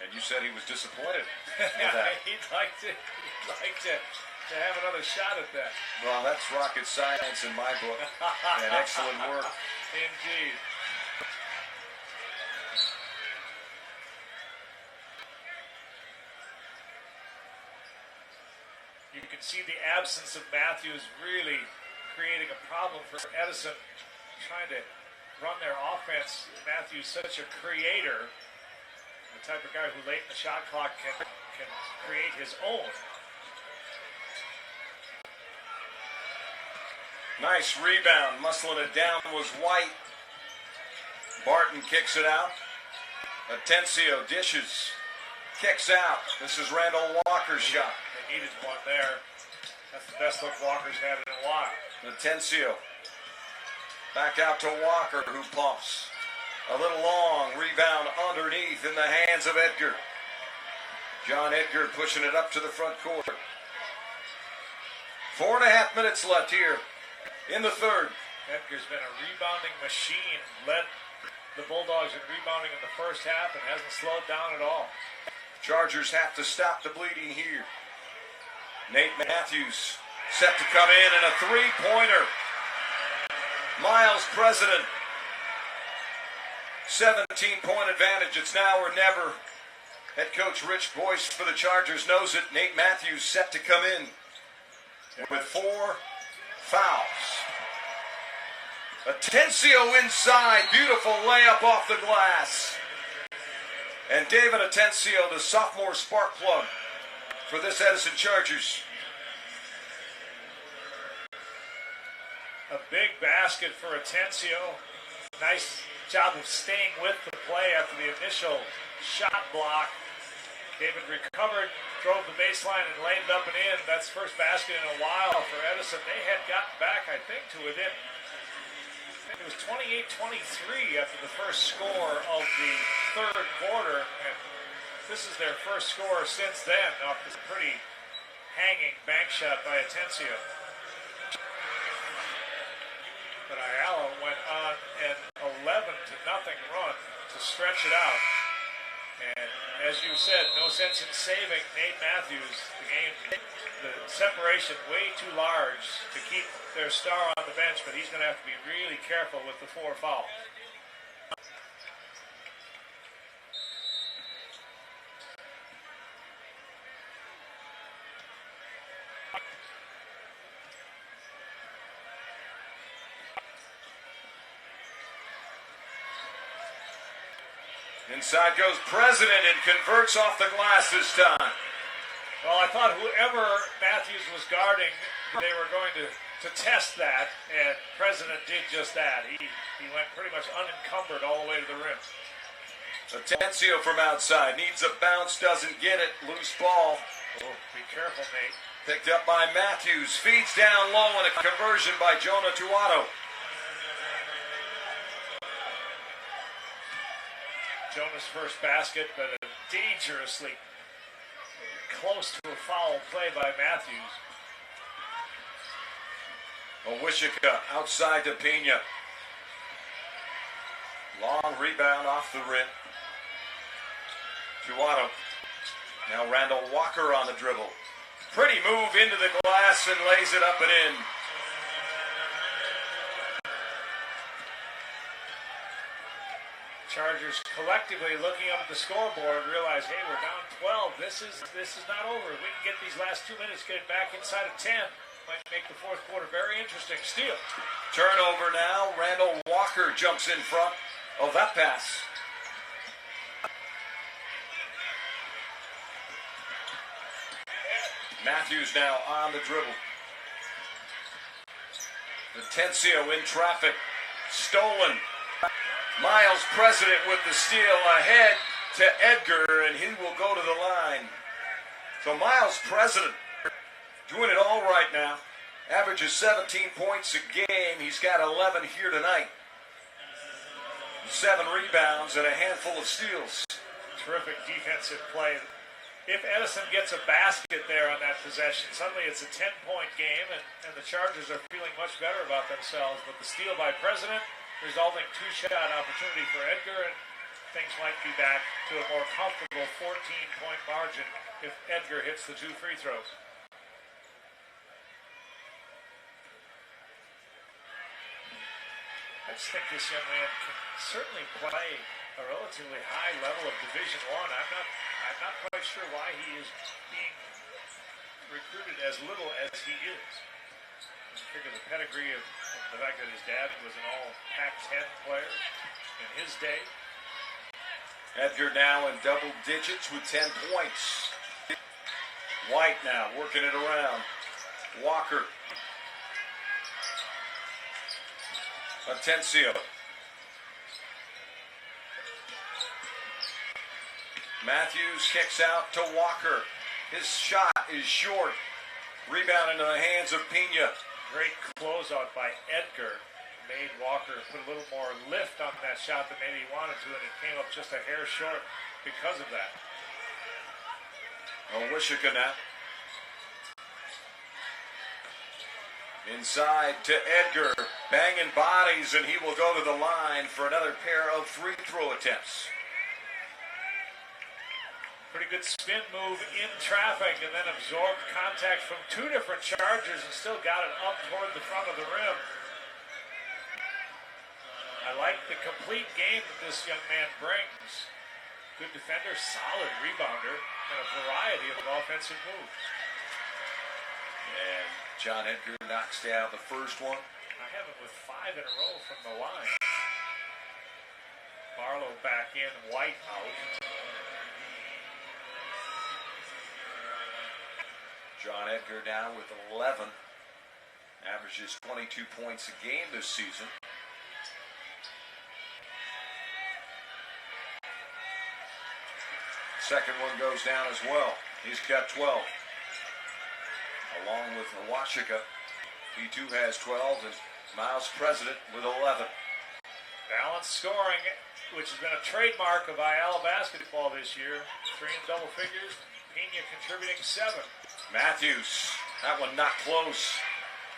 And you said he was disappointed. He'd like to have another shot at that. Well, that's rocket science in my book. And excellent work. Indeed. You can see the absence of Matthews really creating a problem for Edison, trying to run their offense. Matthews, such a creator. The type of guy who late in the shot clock can create his own. Nice rebound. Muscling it down was White. Barton kicks it out. Atencio dishes. Kicks out. This is Randall Walker's shot. They needed one there. That's the best look Walker's had in a while. Atencio. Back out to Walker, who pumps. A little long rebound underneath in the hands of Edgar. John Edgar pushing it up to the front court. 4.5 minutes left here in the third. Edgar's been a rebounding machine. Led the Bulldogs in rebounding in the first half and hasn't slowed down at all. Chargers have to stop the bleeding here. Nate Matthews set to come in and a three-pointer. Miles President. 17-point advantage. It's now or never. Head coach Rich Boyce for the Chargers knows it. Nate Matthews set to come in with 4 fouls. Atencio inside. Beautiful layup off the glass. And David Atencio, the sophomore spark plug for this Edison Chargers. A big basket for Atencio. Nice job of staying with the play after the initial shot block. David recovered, drove the baseline, and laid it up and in. That's the first basket in a while for Edison. They had gotten back, I think, to within, it was 28-23 after the first score of the third quarter. And this is their first score since then off this pretty hanging bank shot by Atencio. But Ayala went on an 11-0 run to stretch it out. And as you said, no sense in saving Nate Matthews. The game, the separation way too large to keep their star on the bench, but he's going to have to be really careful with the 4 fouls. Inside goes President and converts off the glass this time. Well, I thought whoever Matthews was guarding, they were going to test that, and President did just that. He went pretty much unencumbered all the way to the rim. Atencio from outside needs a bounce, doesn't get it. Loose ball. Oh, be careful, Nate. Picked up by Matthews. Feeds down low and a conversion by Jonah Tuato. Jonah's first basket, but a dangerously close to a foul play by Matthews. Owishika outside to Pena. Long rebound off the rim. Tuato. Now Randall Walker on the dribble. Pretty move into the glass and lays it up and in. Chargers collectively looking up at the scoreboard realize, hey, we're down 12. This is not over. If we can get these last 2 minutes, get it back inside of 10, might make the fourth quarter very interesting. Steal. Turnover now. Randall Walker jumps in front of that pass. Matthews now on the dribble. Atencio in traffic. Stolen. Miles President with the steal ahead to Edgar, and he will go to the line. So Miles President doing it all right now. Averages 17 points a game. He's got 11 here tonight. 7 rebounds and a handful of steals. Terrific defensive play. If Edison gets a basket there on that possession, suddenly it's a 10-point game, and the Chargers are feeling much better about themselves. But the steal by President, resulting 2-shot opportunity for Edgar, and things might be back to a more comfortable 14-point margin if Edgar hits the 2 free throws. I just think this young man can certainly play a relatively high level of Division I. I'm not quite sure why he is being recruited as little as he is. I figure the pedigree of the fact that his dad was an all Pac-10 player in his day. Edgar now in double digits with 10 points. White now working it around. Walker. Atencio. Matthews kicks out to Walker. His shot is short. Rebound into the hands of Pena. Great closeout by Edgar. Made Walker put a little more lift on that shot than maybe he wanted to, and it came up just a hair short because of that. Owishika now. Inside to Edgar. Banging bodies, and he will go to the line for another pair of free throw attempts. Pretty good spin move in traffic, and then absorbed contact from two different Chargers and still got it up toward the front of the rim. I like the complete game that this young man brings. Good defender, solid rebounder, and a variety of offensive moves. And John Edgar knocks down the first one. I have him with 5 in a row from the line. Barlow back in, White out. John Edgar now with 11. Averages 22 points a game this season. Second one goes down as well. He's got 12. Along with Owishika, he too has 12, and Miles President with 11. Balanced scoring, which has been a trademark of Ayala basketball this year. 3 in double figures, Pena contributing 7. Matthews, that one not close,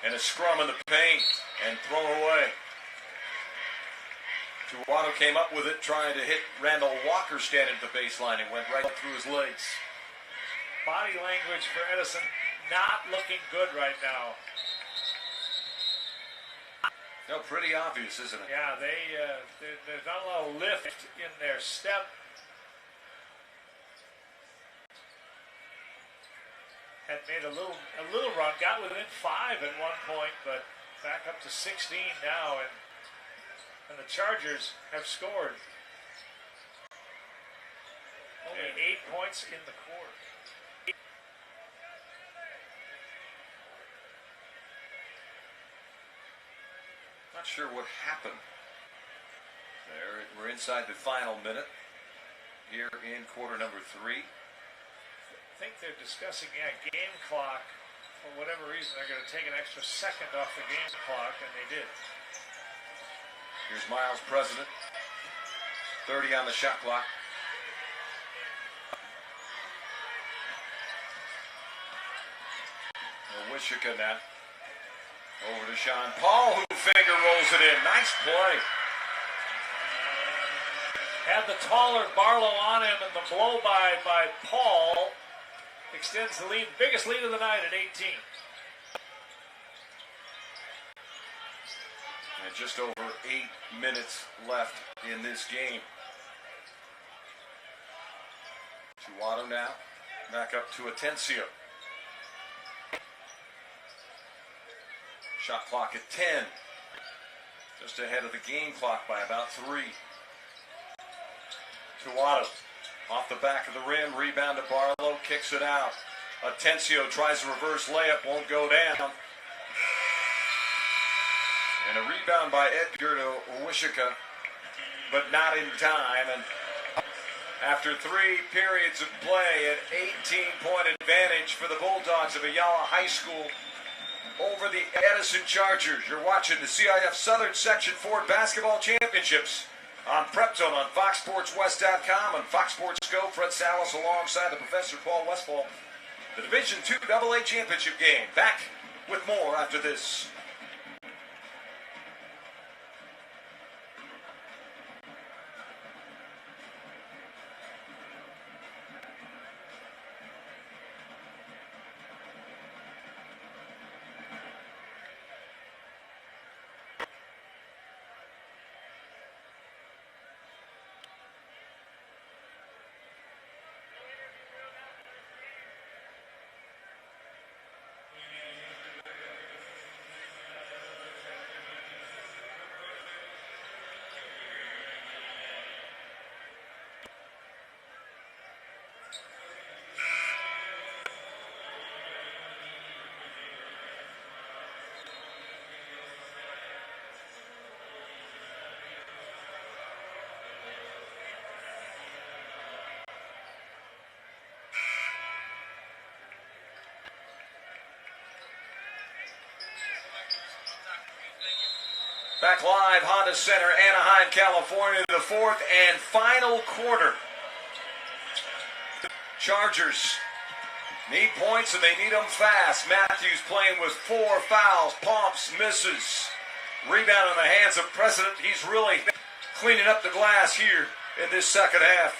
and a scrum in the paint, and thrown away. Tuwato came up with it, trying to hit Randall Walker standing at the baseline, and went right through his legs. Body language for Edison not looking good right now. No, pretty obvious, isn't it? Yeah, there's not a lot of lift in their step. Had made a little run, got within 5 at one point, but back up to 16 now, and the Chargers have scored. Only 8 points in the quarter. Not sure what happened there. We're inside the final minute here in quarter number 3. I think they're discussing, game clock. For whatever reason, they're going to take an extra second off the game clock, and they did. Here's Miles President. 30 on the shot clock. Owishika now. Over to Sean Paul, who finger rolls it in. Nice play. Had the taller Barlow on him, and the blow by Paul extends the lead, biggest lead of the night at 18. And just over 8 minutes left in this game. Tuwato now, back up to Atencio. Shot clock at 10. Just ahead of the game clock by about 3. Tuwato off the back of the rim, rebound to Barlow, kicks it out. Atencio tries a reverse layup, won't go down. And a rebound by Edgar to Owishika, but not in time. And after 3 periods of play, an 18-point advantage for the Bulldogs of Ayala High School over the Edison Chargers. You're watching the CIF Southern Section 4 Basketball Championships on Prep Zone on FoxSportsWest.com and Fox Sports Go. Fred Salas alongside the Professor Paul Westfall. The Division 2 AA Championship game. Back with more after this. Back live, Honda Center, Anaheim, California, the fourth and final quarter. Chargers need points and they need them fast. Matthews playing with 4 fouls, pumps, misses. Rebound in the hands of President. He's really cleaning up the glass here in this second half.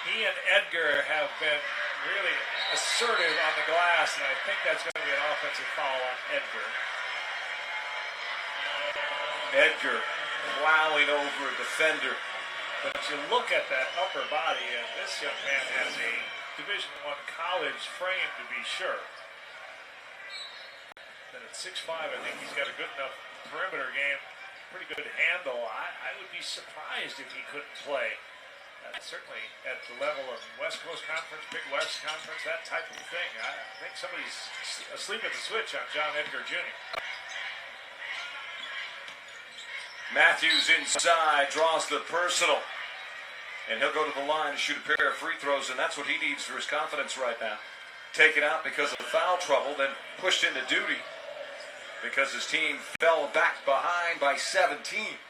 He and Edgar have been really assertive on the glass, and I think that's going to be an offensive foul on Edgar. Edgar plowing over a defender. But you look at that upper body, and this young man has a Division I college frame to be sure. And at 6'5", I think he's got a good enough perimeter game, pretty good handle. I would be surprised if he couldn't play. Certainly at the level of West Coast Conference, Big West Conference, that type of thing. I think somebody's asleep at the switch on John Edgar Jr. Matthews inside, draws the personal. And he'll go to the line to shoot a pair of free throws, and that's what he needs for his confidence right now. Taken out because of foul trouble, then pushed into duty because his team fell back behind by 17.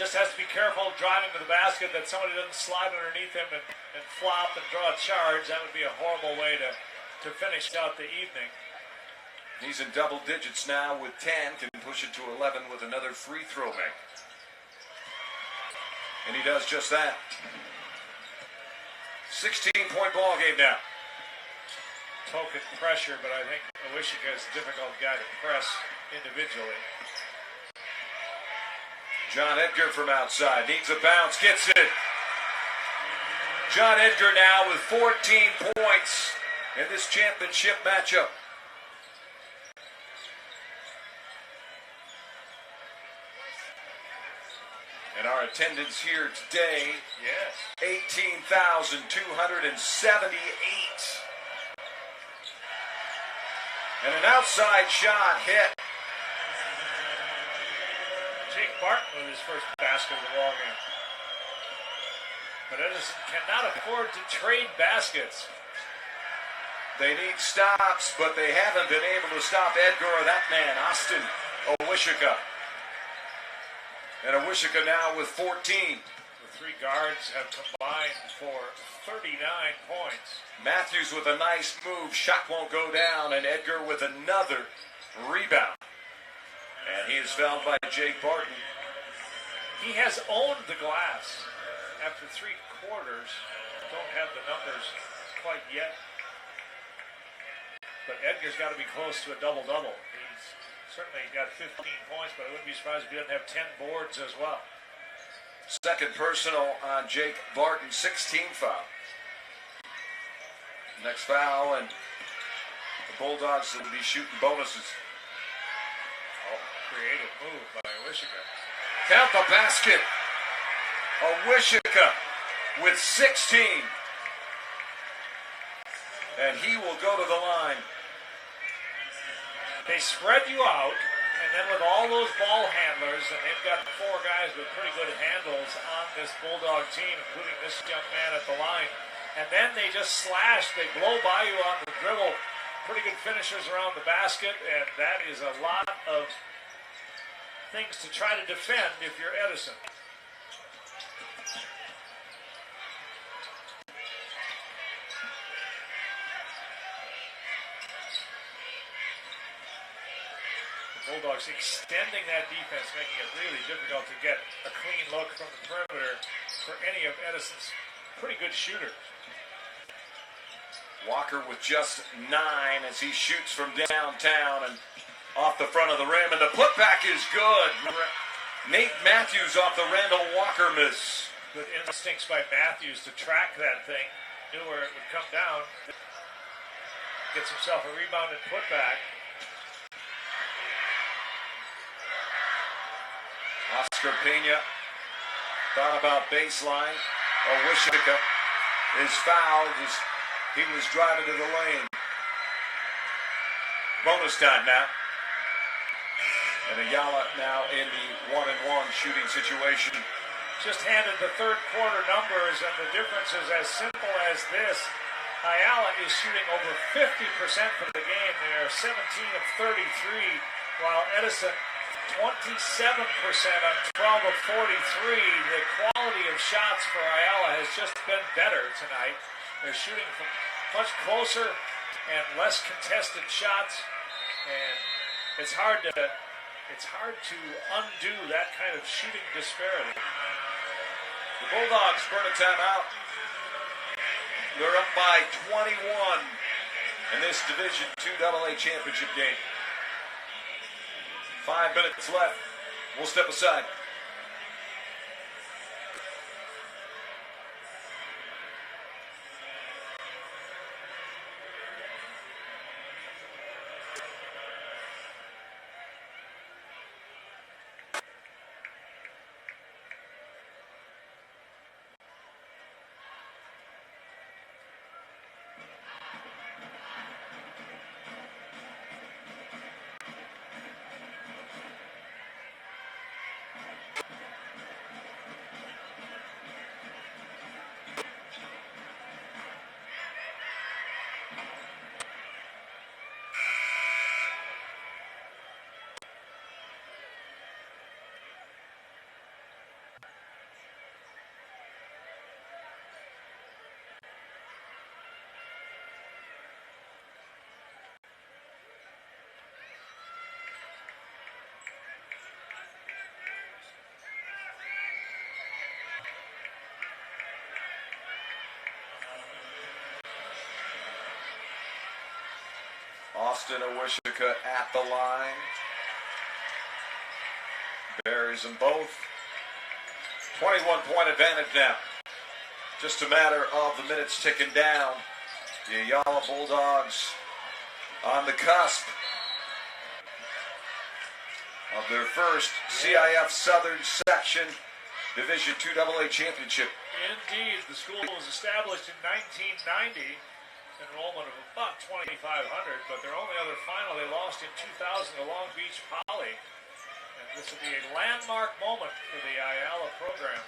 Just has to be careful driving to the basket that somebody doesn't slide underneath him and flop and draw a charge. That would be a horrible way to finish out the evening. He's in double digits now with 10, can push it to 11 with another free throw make. And he does just that. 16-point ball game now. Token pressure, but I think Owishika is a difficult guy to press individually. John Edgar from outside, needs a bounce, gets it. John Edgar now with 14 points in this championship matchup. And our attendance here today, yes, 18,278. And an outside shot hit. Jake Barton with his first basket of the ball game. But Edison cannot afford to trade baskets. They need stops, but they haven't been able to stop Edgar or that man, Austin Owishika. And Owishika now with 14. The three guards have combined for 39 points. Matthews with a nice move. Shot won't go down. And Edgar with another rebound. And he is fouled by Jake Barton. He has owned the glass after 3 quarters. Don't have the numbers quite yet. But Edgar's got to be close to a double-double. He's certainly got 15 points, but I wouldn't be surprised if he doesn't have 10 boards as well. Second personal on Jake Barton, 16 foul. Next foul, and the Bulldogs will be shooting bonuses. Oh, creative move by Owishika. Count the basket. Owishika with 16. And he will go to the line. They spread you out, and then with all those ball handlers, and they've got 4 guys with pretty good handles on this Bulldog team, including this young man at the line. And then they just slash, they blow by you on the dribble. Pretty good finishers around the basket, and that is a lot of things to try to defend if you're Edison. Bulldogs extending that defense, making it really difficult to get a clean look from the perimeter for any of Edison's pretty good shooters. Walker with just 9 as he shoots from downtown and off the front of the rim, and the putback is good. Nate Matthews off the Randall Walker miss. Good instincts by Matthews to track that thing, knew where it would come down. Gets himself a rebound and putback. Oscar Pena thought about baseline. Owishika is fouled as he was driving to the lane. Bonus time now. And Ayala now in the 1-and-1 shooting situation. Just handed the third quarter numbers, and the difference is as simple as this. Ayala is shooting over 50% for the game. They are 17 of 33, while Edison 27% on 12 of 43. The quality of shots for Ayala has just been better tonight. They're shooting from much closer and less contested shots, and it's hard to undo that kind of shooting disparity. The Bulldogs burn a timeout. They're up by 21 in this Division 2AA Championship game. 5 minutes left. We'll step aside. Austin Awishika at the line. Buries them both. 21-point advantage now. Just a matter of the minutes ticking down. The Ayala Bulldogs on the cusp of their first CIF Southern Section Division 2AA Championship. Indeed, the school was established in 1990. Enrollment of about 2,500, but their only other final they lost in 2000 to Long Beach Poly. And this will be a landmark moment for the Ayala program.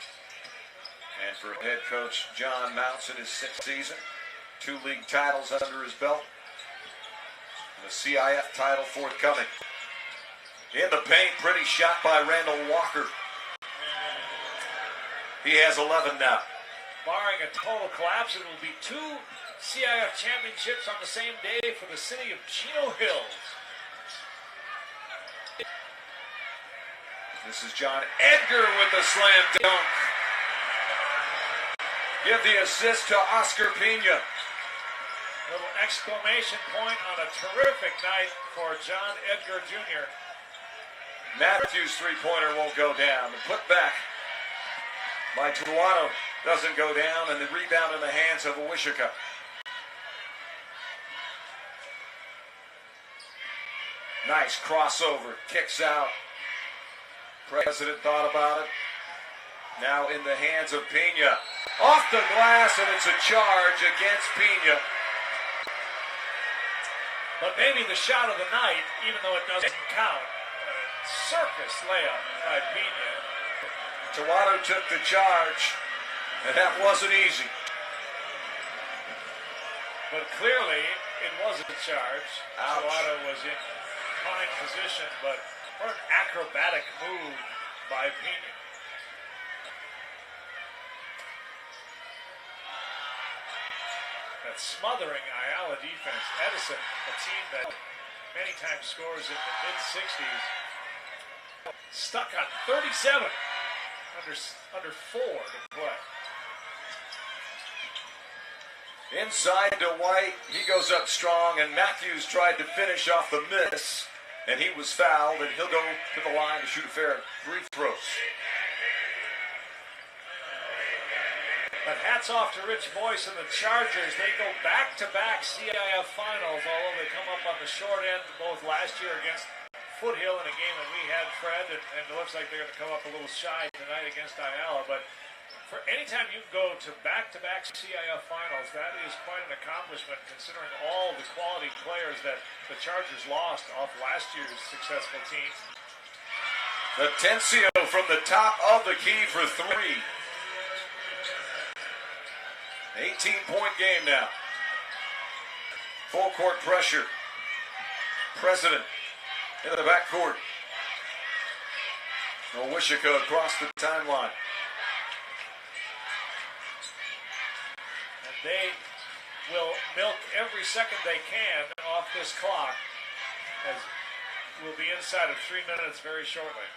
And for head coach John Mounts in his 6th season, 2 league titles under his belt, and the CIF title forthcoming. In the paint, pretty shot by Randall Walker. He has 11 now. Barring a total collapse, it will be 2 CIF championships on the same day for the city of Chino Hills. This is John Edgar with the slam dunk. Give the assist to Oscar Pena. Little exclamation point on a terrific night for John Edgar Jr. Matthews' three-pointer won't go down. The putback by Tuano doesn't go down, and the rebound in the hands of Awishika. Nice crossover, kicks out. President thought about it. Now in the hands of Pena. Off the glass, and it's a charge against Pena. But maybe the shot of the night, even though it doesn't count. Circus layup by Pena. Tuano took the charge, and that wasn't easy. But clearly, it was a charge. Ouch. Tuano was in fine position, but what an acrobatic move by Pena. That smothering Ayala defense. Edison, a team that many times scores in the mid-60s, stuck on 37 under 4 to play. Inside to White, he goes up strong, and Matthews tried to finish off the miss, and he was fouled, and he'll go to the line to shoot a fair free throws. But hats off to Rich Boyce and the Chargers. They go back-to-back CIF finals, although they come up on the short end both last year against Foothill in a game that we had, Fred, and it looks like they're going to come up a little shy tonight against Ayala. But for any time you can go to back-to-back CIF finals, that is quite an accomplishment considering all the quality players that the Chargers lost off last year's successful team. Atencio from the top of the key for 3. 18-point game now. Full court pressure. President into the backcourt. Owishika across the timeline. And they will milk every second they can off this clock, as we'll be inside of 3 minutes very shortly.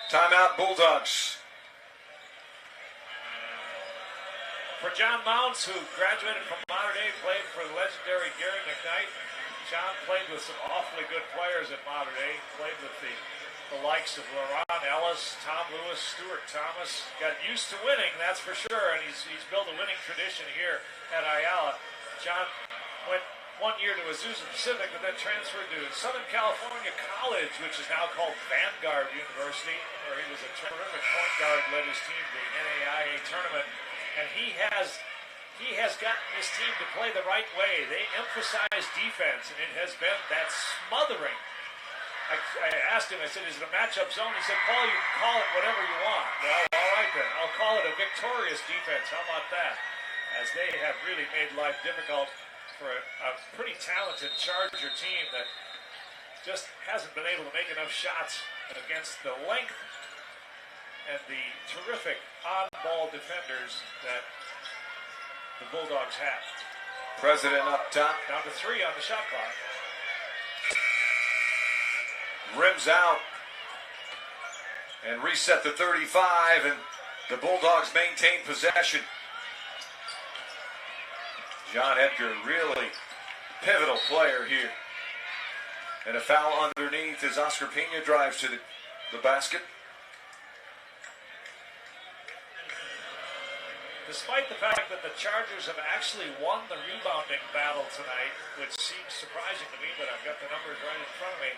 Timeout, Bulldogs. For John Mounts, who graduated from Mater Dei, played for the legendary Gary McKnight. John played with some awfully good players at Mater Dei. Played with the likes of LaRon Ellis, Tom Lewis, Stuart Thomas. Got used to winning, that's for sure, and he's built a winning tradition here at Ayala. John went 1 year to Azusa Pacific, but then transferred to Southern California College, which is now called Vanguard University, where he was a terrific point guard, led his team to the NAIA tournament. And he has gotten his team to play the right way. They emphasize defense, and it has been that smothering. I asked him, I said, is it a matchup zone? He said, Paul, you can call it whatever you want. Well, all right then. I'll call it a victorious defense. How about that? As they have really made life difficult for a pretty talented Charger team that just hasn't been able to make enough shots against the length and the terrific on-ball defenders that the Bulldogs have. President up top. Down to 3 on the shot clock. Rims out. And reset to 35, and the Bulldogs maintain possession. John Edgar, really pivotal player here. And a foul underneath as Oscar Pena drives to the basket. Despite the fact that the Chargers have actually won the rebounding battle tonight, which seems surprising to me, but I've got the numbers right in front of me,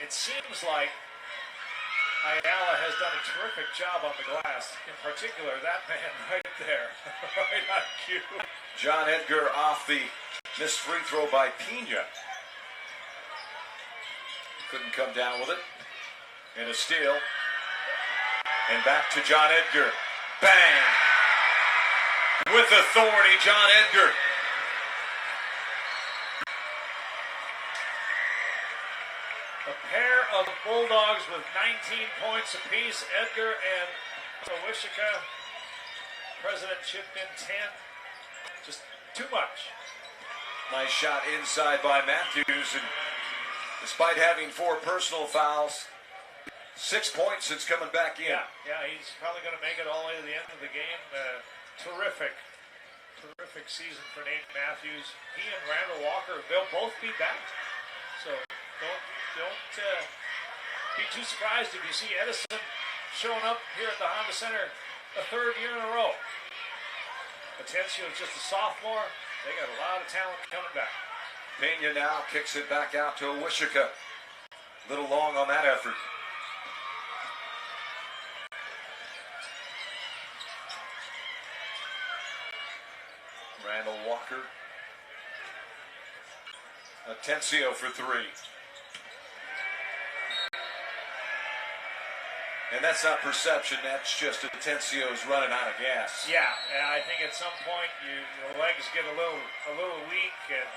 it seems like Ayala has done a terrific job on the glass. In particular, that man right there, right on cue. John Edgar off the missed free throw by Pena. Couldn't come down with it. And a steal. And back to John Edgar. Bang! With authority, John Edgar. A pair of Bulldogs with 19 points apiece. Edgar and Owishika. President chipped in 10. Just too much. Nice shot inside by Matthews. And despite having 4 personal fouls, 6 points since coming back in. Yeah, he's probably going to make it all the way to the end of the game. Terrific season for Nate Matthews. He and Randall Walker, they'll both be back. So don't be too surprised if you see Edison showing up here at the Honda Center a 3rd year in a row. Atencio is just a sophomore. They got a lot of talent coming back. Pena now kicks it back out to Owishika. A little long on that effort. Randall Walker. Atencio for 3. And that's not perception, that's just Atencio's running out of gas. Yeah, I think at some point your legs get a little weak, and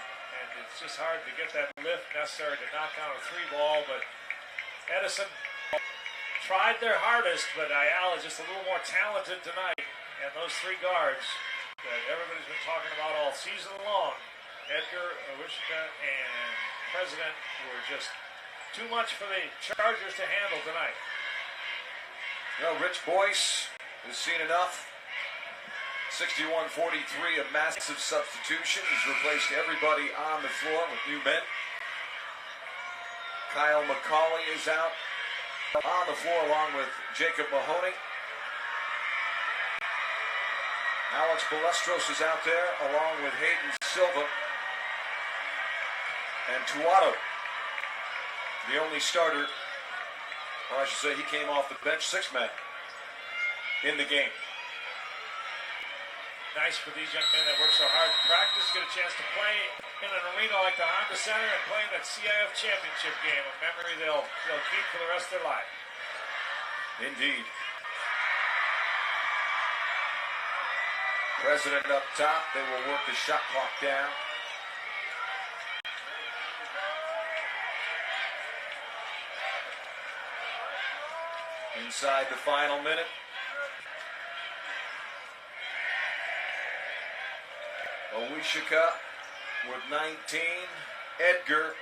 it's just hard to get that lift necessary to knock down a 3 ball. But Edison tried their hardest, but Ayala is just a little more talented tonight. And those 3 guards that everybody's been talking about all season long, Edgar, Owishika, and President, were just too much for the Chargers to handle tonight. You know, Rich Boyce has seen enough. 61-43, a massive substitution. He's replaced everybody on the floor with new men. Kyle McCauley is out on the floor along with Jacob Mahoney. Alex Balestros is out there along with Hayden Silva. And Tuato, the only starter, or I should say he came off the bench, 6 men in the game. Nice for these young men that work so hard in practice, get a chance to play in an arena like the Honda Center and play in that CIF Championship game, a memory they'll keep for the rest of their life. Indeed. President up top. They will work the shot clock down. Inside the final minute. Owishika with 19. Edgar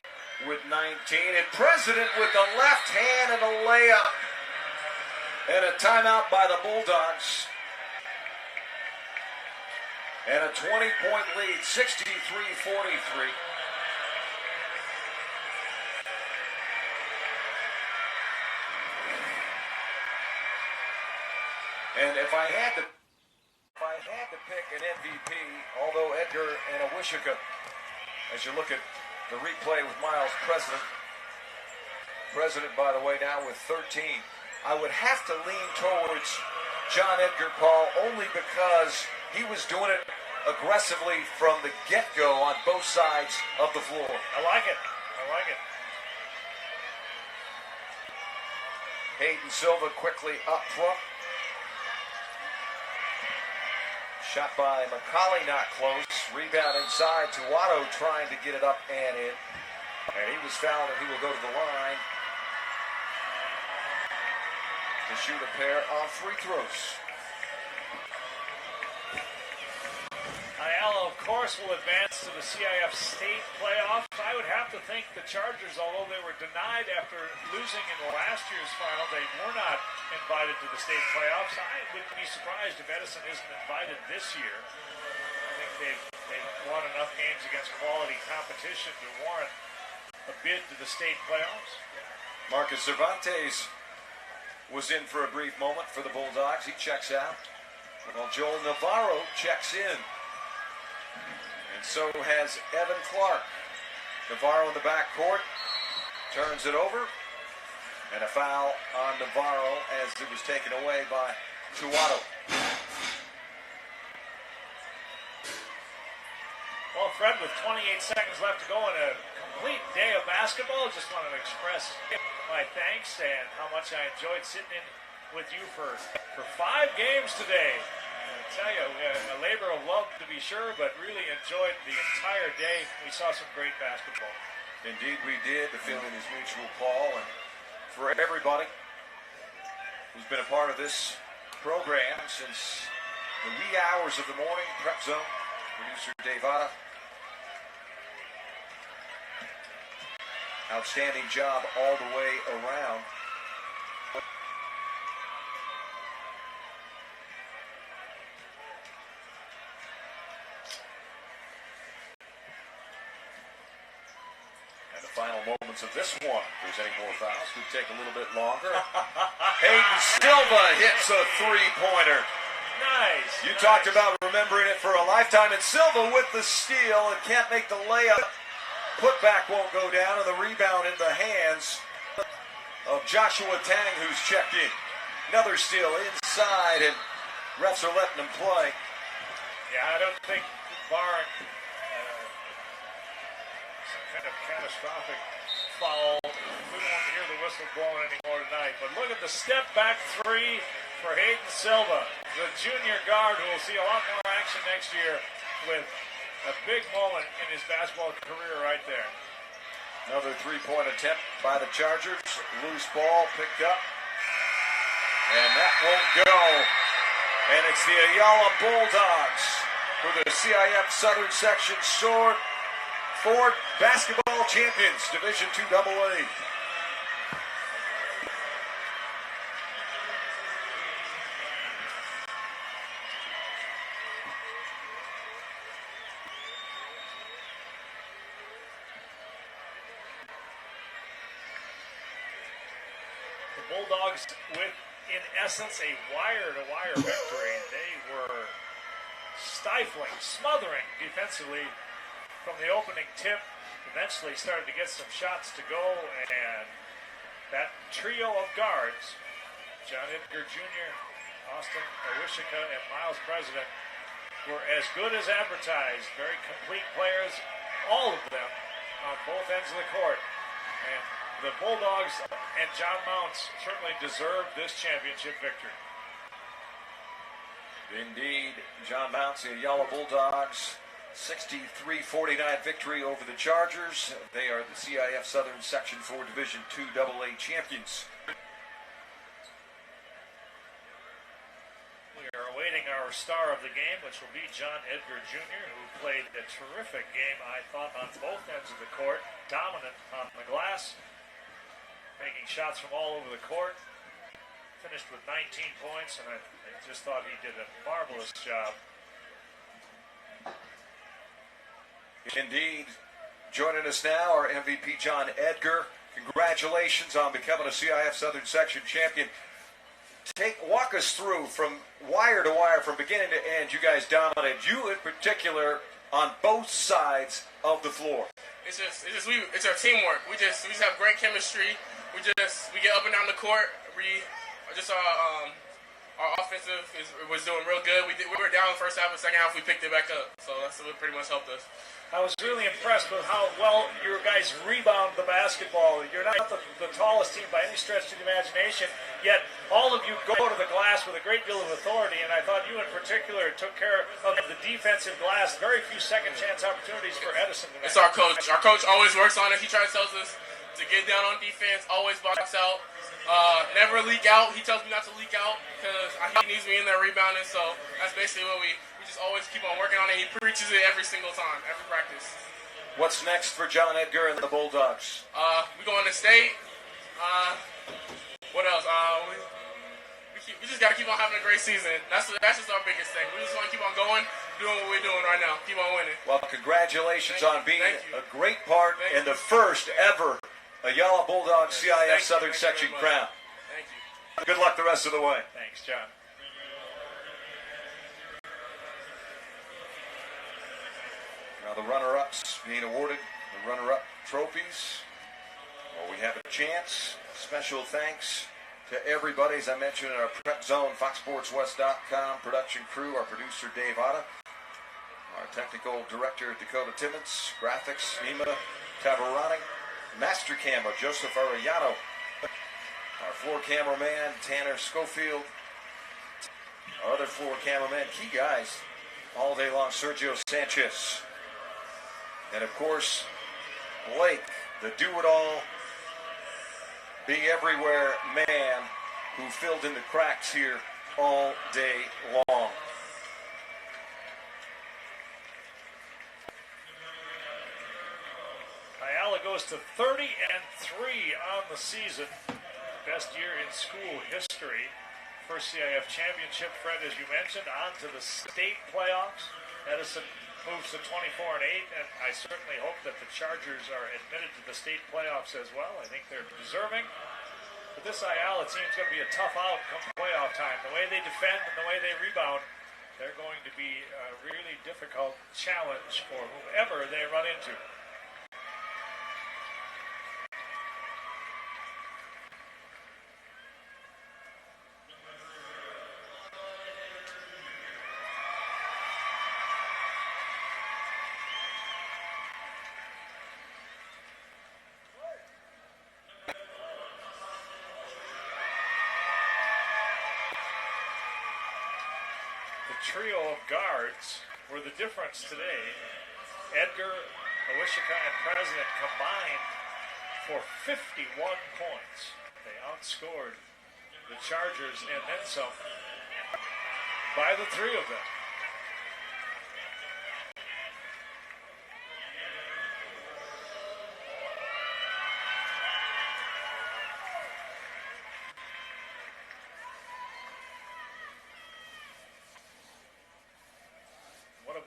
with 19. And President with the left hand and a layup. And a timeout by the Bulldogs. And a 20-point lead, 63-43. And if I had to pick an MVP, although Edgar and Owishika, as you look at the replay with Miles President, by the way, now with 13, I would have to lean towards John Edgar Paul only because he was doing it aggressively from the get-go on both sides of the floor. I like it. Hayden Silva quickly up front. Shot by McCauley, not close. Rebound inside to Watto, trying to get it up and in. And he was fouled, and he will go to the line to shoot a pair of free throws. Ayala, of course, will advance to the CIF state playoffs. I would have to think the Chargers, although they were denied after losing in the last year's final, they were not invited to the state playoffs. I would be surprised if Edison isn't invited this year. I think they've won enough games against quality competition to warrant a bid to the state playoffs. Marcus Cervantes was in for a brief moment for the Bulldogs. He checks out. While Joel Navarro checks in. And so has Evan Clark. Navarro in the backcourt. Turns it over. And a foul on Navarro as it was taken away by Tuato. Well, Fred, with 28 seconds left to go in a complete day of basketball, just want to express my thanks and how much I enjoyed sitting in with you for 5 games today. I tell you, a labor of love to be sure, but really enjoyed the entire day. We saw some great basketball. Indeed we did. The feeling is mutual, Paul. And for everybody who's been a part of this program since the wee hours of the morning, Prep Zone, producer Dave Otta. Outstanding job all the way around. And the final moments of this one, if there's any more fouls, could take a little bit longer. Hayden Silva hits a three-pointer. Nice. You talked about remembering it for a lifetime, and Silva with the steal and can't make the layup. Putback won't go down, and the rebound in the hands of Joshua Tang, who's checked in. Another steal inside, and refs are letting him play. Yeah, I don't think, barring some kind of catastrophic foul, we won't hear the whistle blowing anymore tonight. But look at the step-back three for Hayden Silva, the junior guard who will see a lot more action next year with a big moment in his basketball career right there. Another three-point attempt by the Chargers. Loose ball picked up. And that won't go. And it's the Ayala Bulldogs for the CIF Southern Section Ford Basketball Champions, Division 2 AA. Bulldogs with, in essence, a wire-to-wire victory. They were stifling, smothering defensively from the opening tip. Eventually started to get some shots to go, and that trio of guards, John Edgar Jr., Austin Owishika, and Miles President, were as good as advertised. Very complete players, all of them, on both ends of the court. And the Bulldogs and John Mounts certainly deserve this championship victory. Indeed, John Mounts, the Ayala Bulldogs, 63-49 victory over the Chargers. They are the CIF Southern Section 4 Division 2 AA champions. We are awaiting our star of the game, which will be John Edgar Jr., who played a terrific game, I thought, on both ends of the court. Dominant on the glass, making shots from all over the court. Finished with 19 points, and I just thought he did a marvelous job. Indeed. Joining us now, our MVP, John Edgar. Congratulations on becoming a CIF Southern Section champion. Walk us through from wire to wire, from beginning to end. You guys dominated. You in particular on both sides of the floor. It's our teamwork. We just have great chemistry. We get up and down the court. Our offensive was doing real good. We were down in the first half, the second half we picked it back up. So that's what pretty much helped us. I was really impressed with how well your guys rebound the basketball. You're not the tallest team by any stretch of the imagination, yet all of you go to the glass with a great deal of authority, and I thought you in particular took care of the defensive glass. Very few second chance opportunities for Edison tonight. It's our coach. Our coach always works on it. He tries to tell us to get down on defense, always box out. Never leak out. He tells me not to leak out because he needs me in there rebounding. So that's basically what we just always keep on working on it. He preaches it every single time, every practice. What's next for John Edgar and the Bulldogs? We going to state. What else? We just got to keep on having a great season. That's just our biggest thing. We just want to keep on going, doing what we're doing right now. Keep on winning. Well, congratulations on being a great part in the first ever Ayala Bulldogs CIF Southern Section crown. Thank you. Good luck the rest of the way. Thanks, John. Now the runner-ups being awarded the runner-up trophies. Well, we have a chance. Special thanks to everybody, as I mentioned, in our prep zone, FoxSportsWest.com production crew, our producer Dave Otta, our technical director Dakota Timmons, graphics Nima Tabarani, master camera Joseph Arellano, our floor cameraman Tanner Schofield, our other floor cameraman, key guys all day long, Sergio Sanchez, and of course Blake, the do-it-all, be-everywhere man who filled in the cracks here all day long. Ayala goes to 30-3 on the season. Best year in school history. First CIF championship, Fred, as you mentioned, on to the state playoffs. Edison moves to 24-8, and I certainly hope that the Chargers are admitted to the state playoffs as well. I think they're deserving. But this Ayala team is going to be a tough out come playoff time. The way they defend and the way they rebound, they're going to be a really difficult challenge for whoever they run into. Trio of guards were the difference today. Edgar, Awishika, and President combined for 51 points. They outscored the Chargers and then some by the three of them.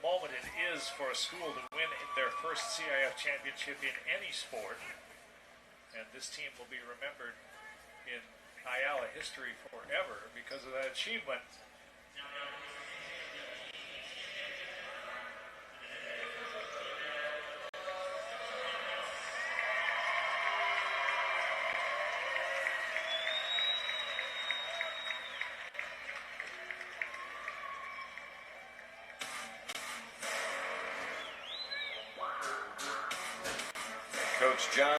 Moment it is for a school to win their first CIF championship in any sport, and this team will be remembered in Ayala history forever because of that achievement. Coach John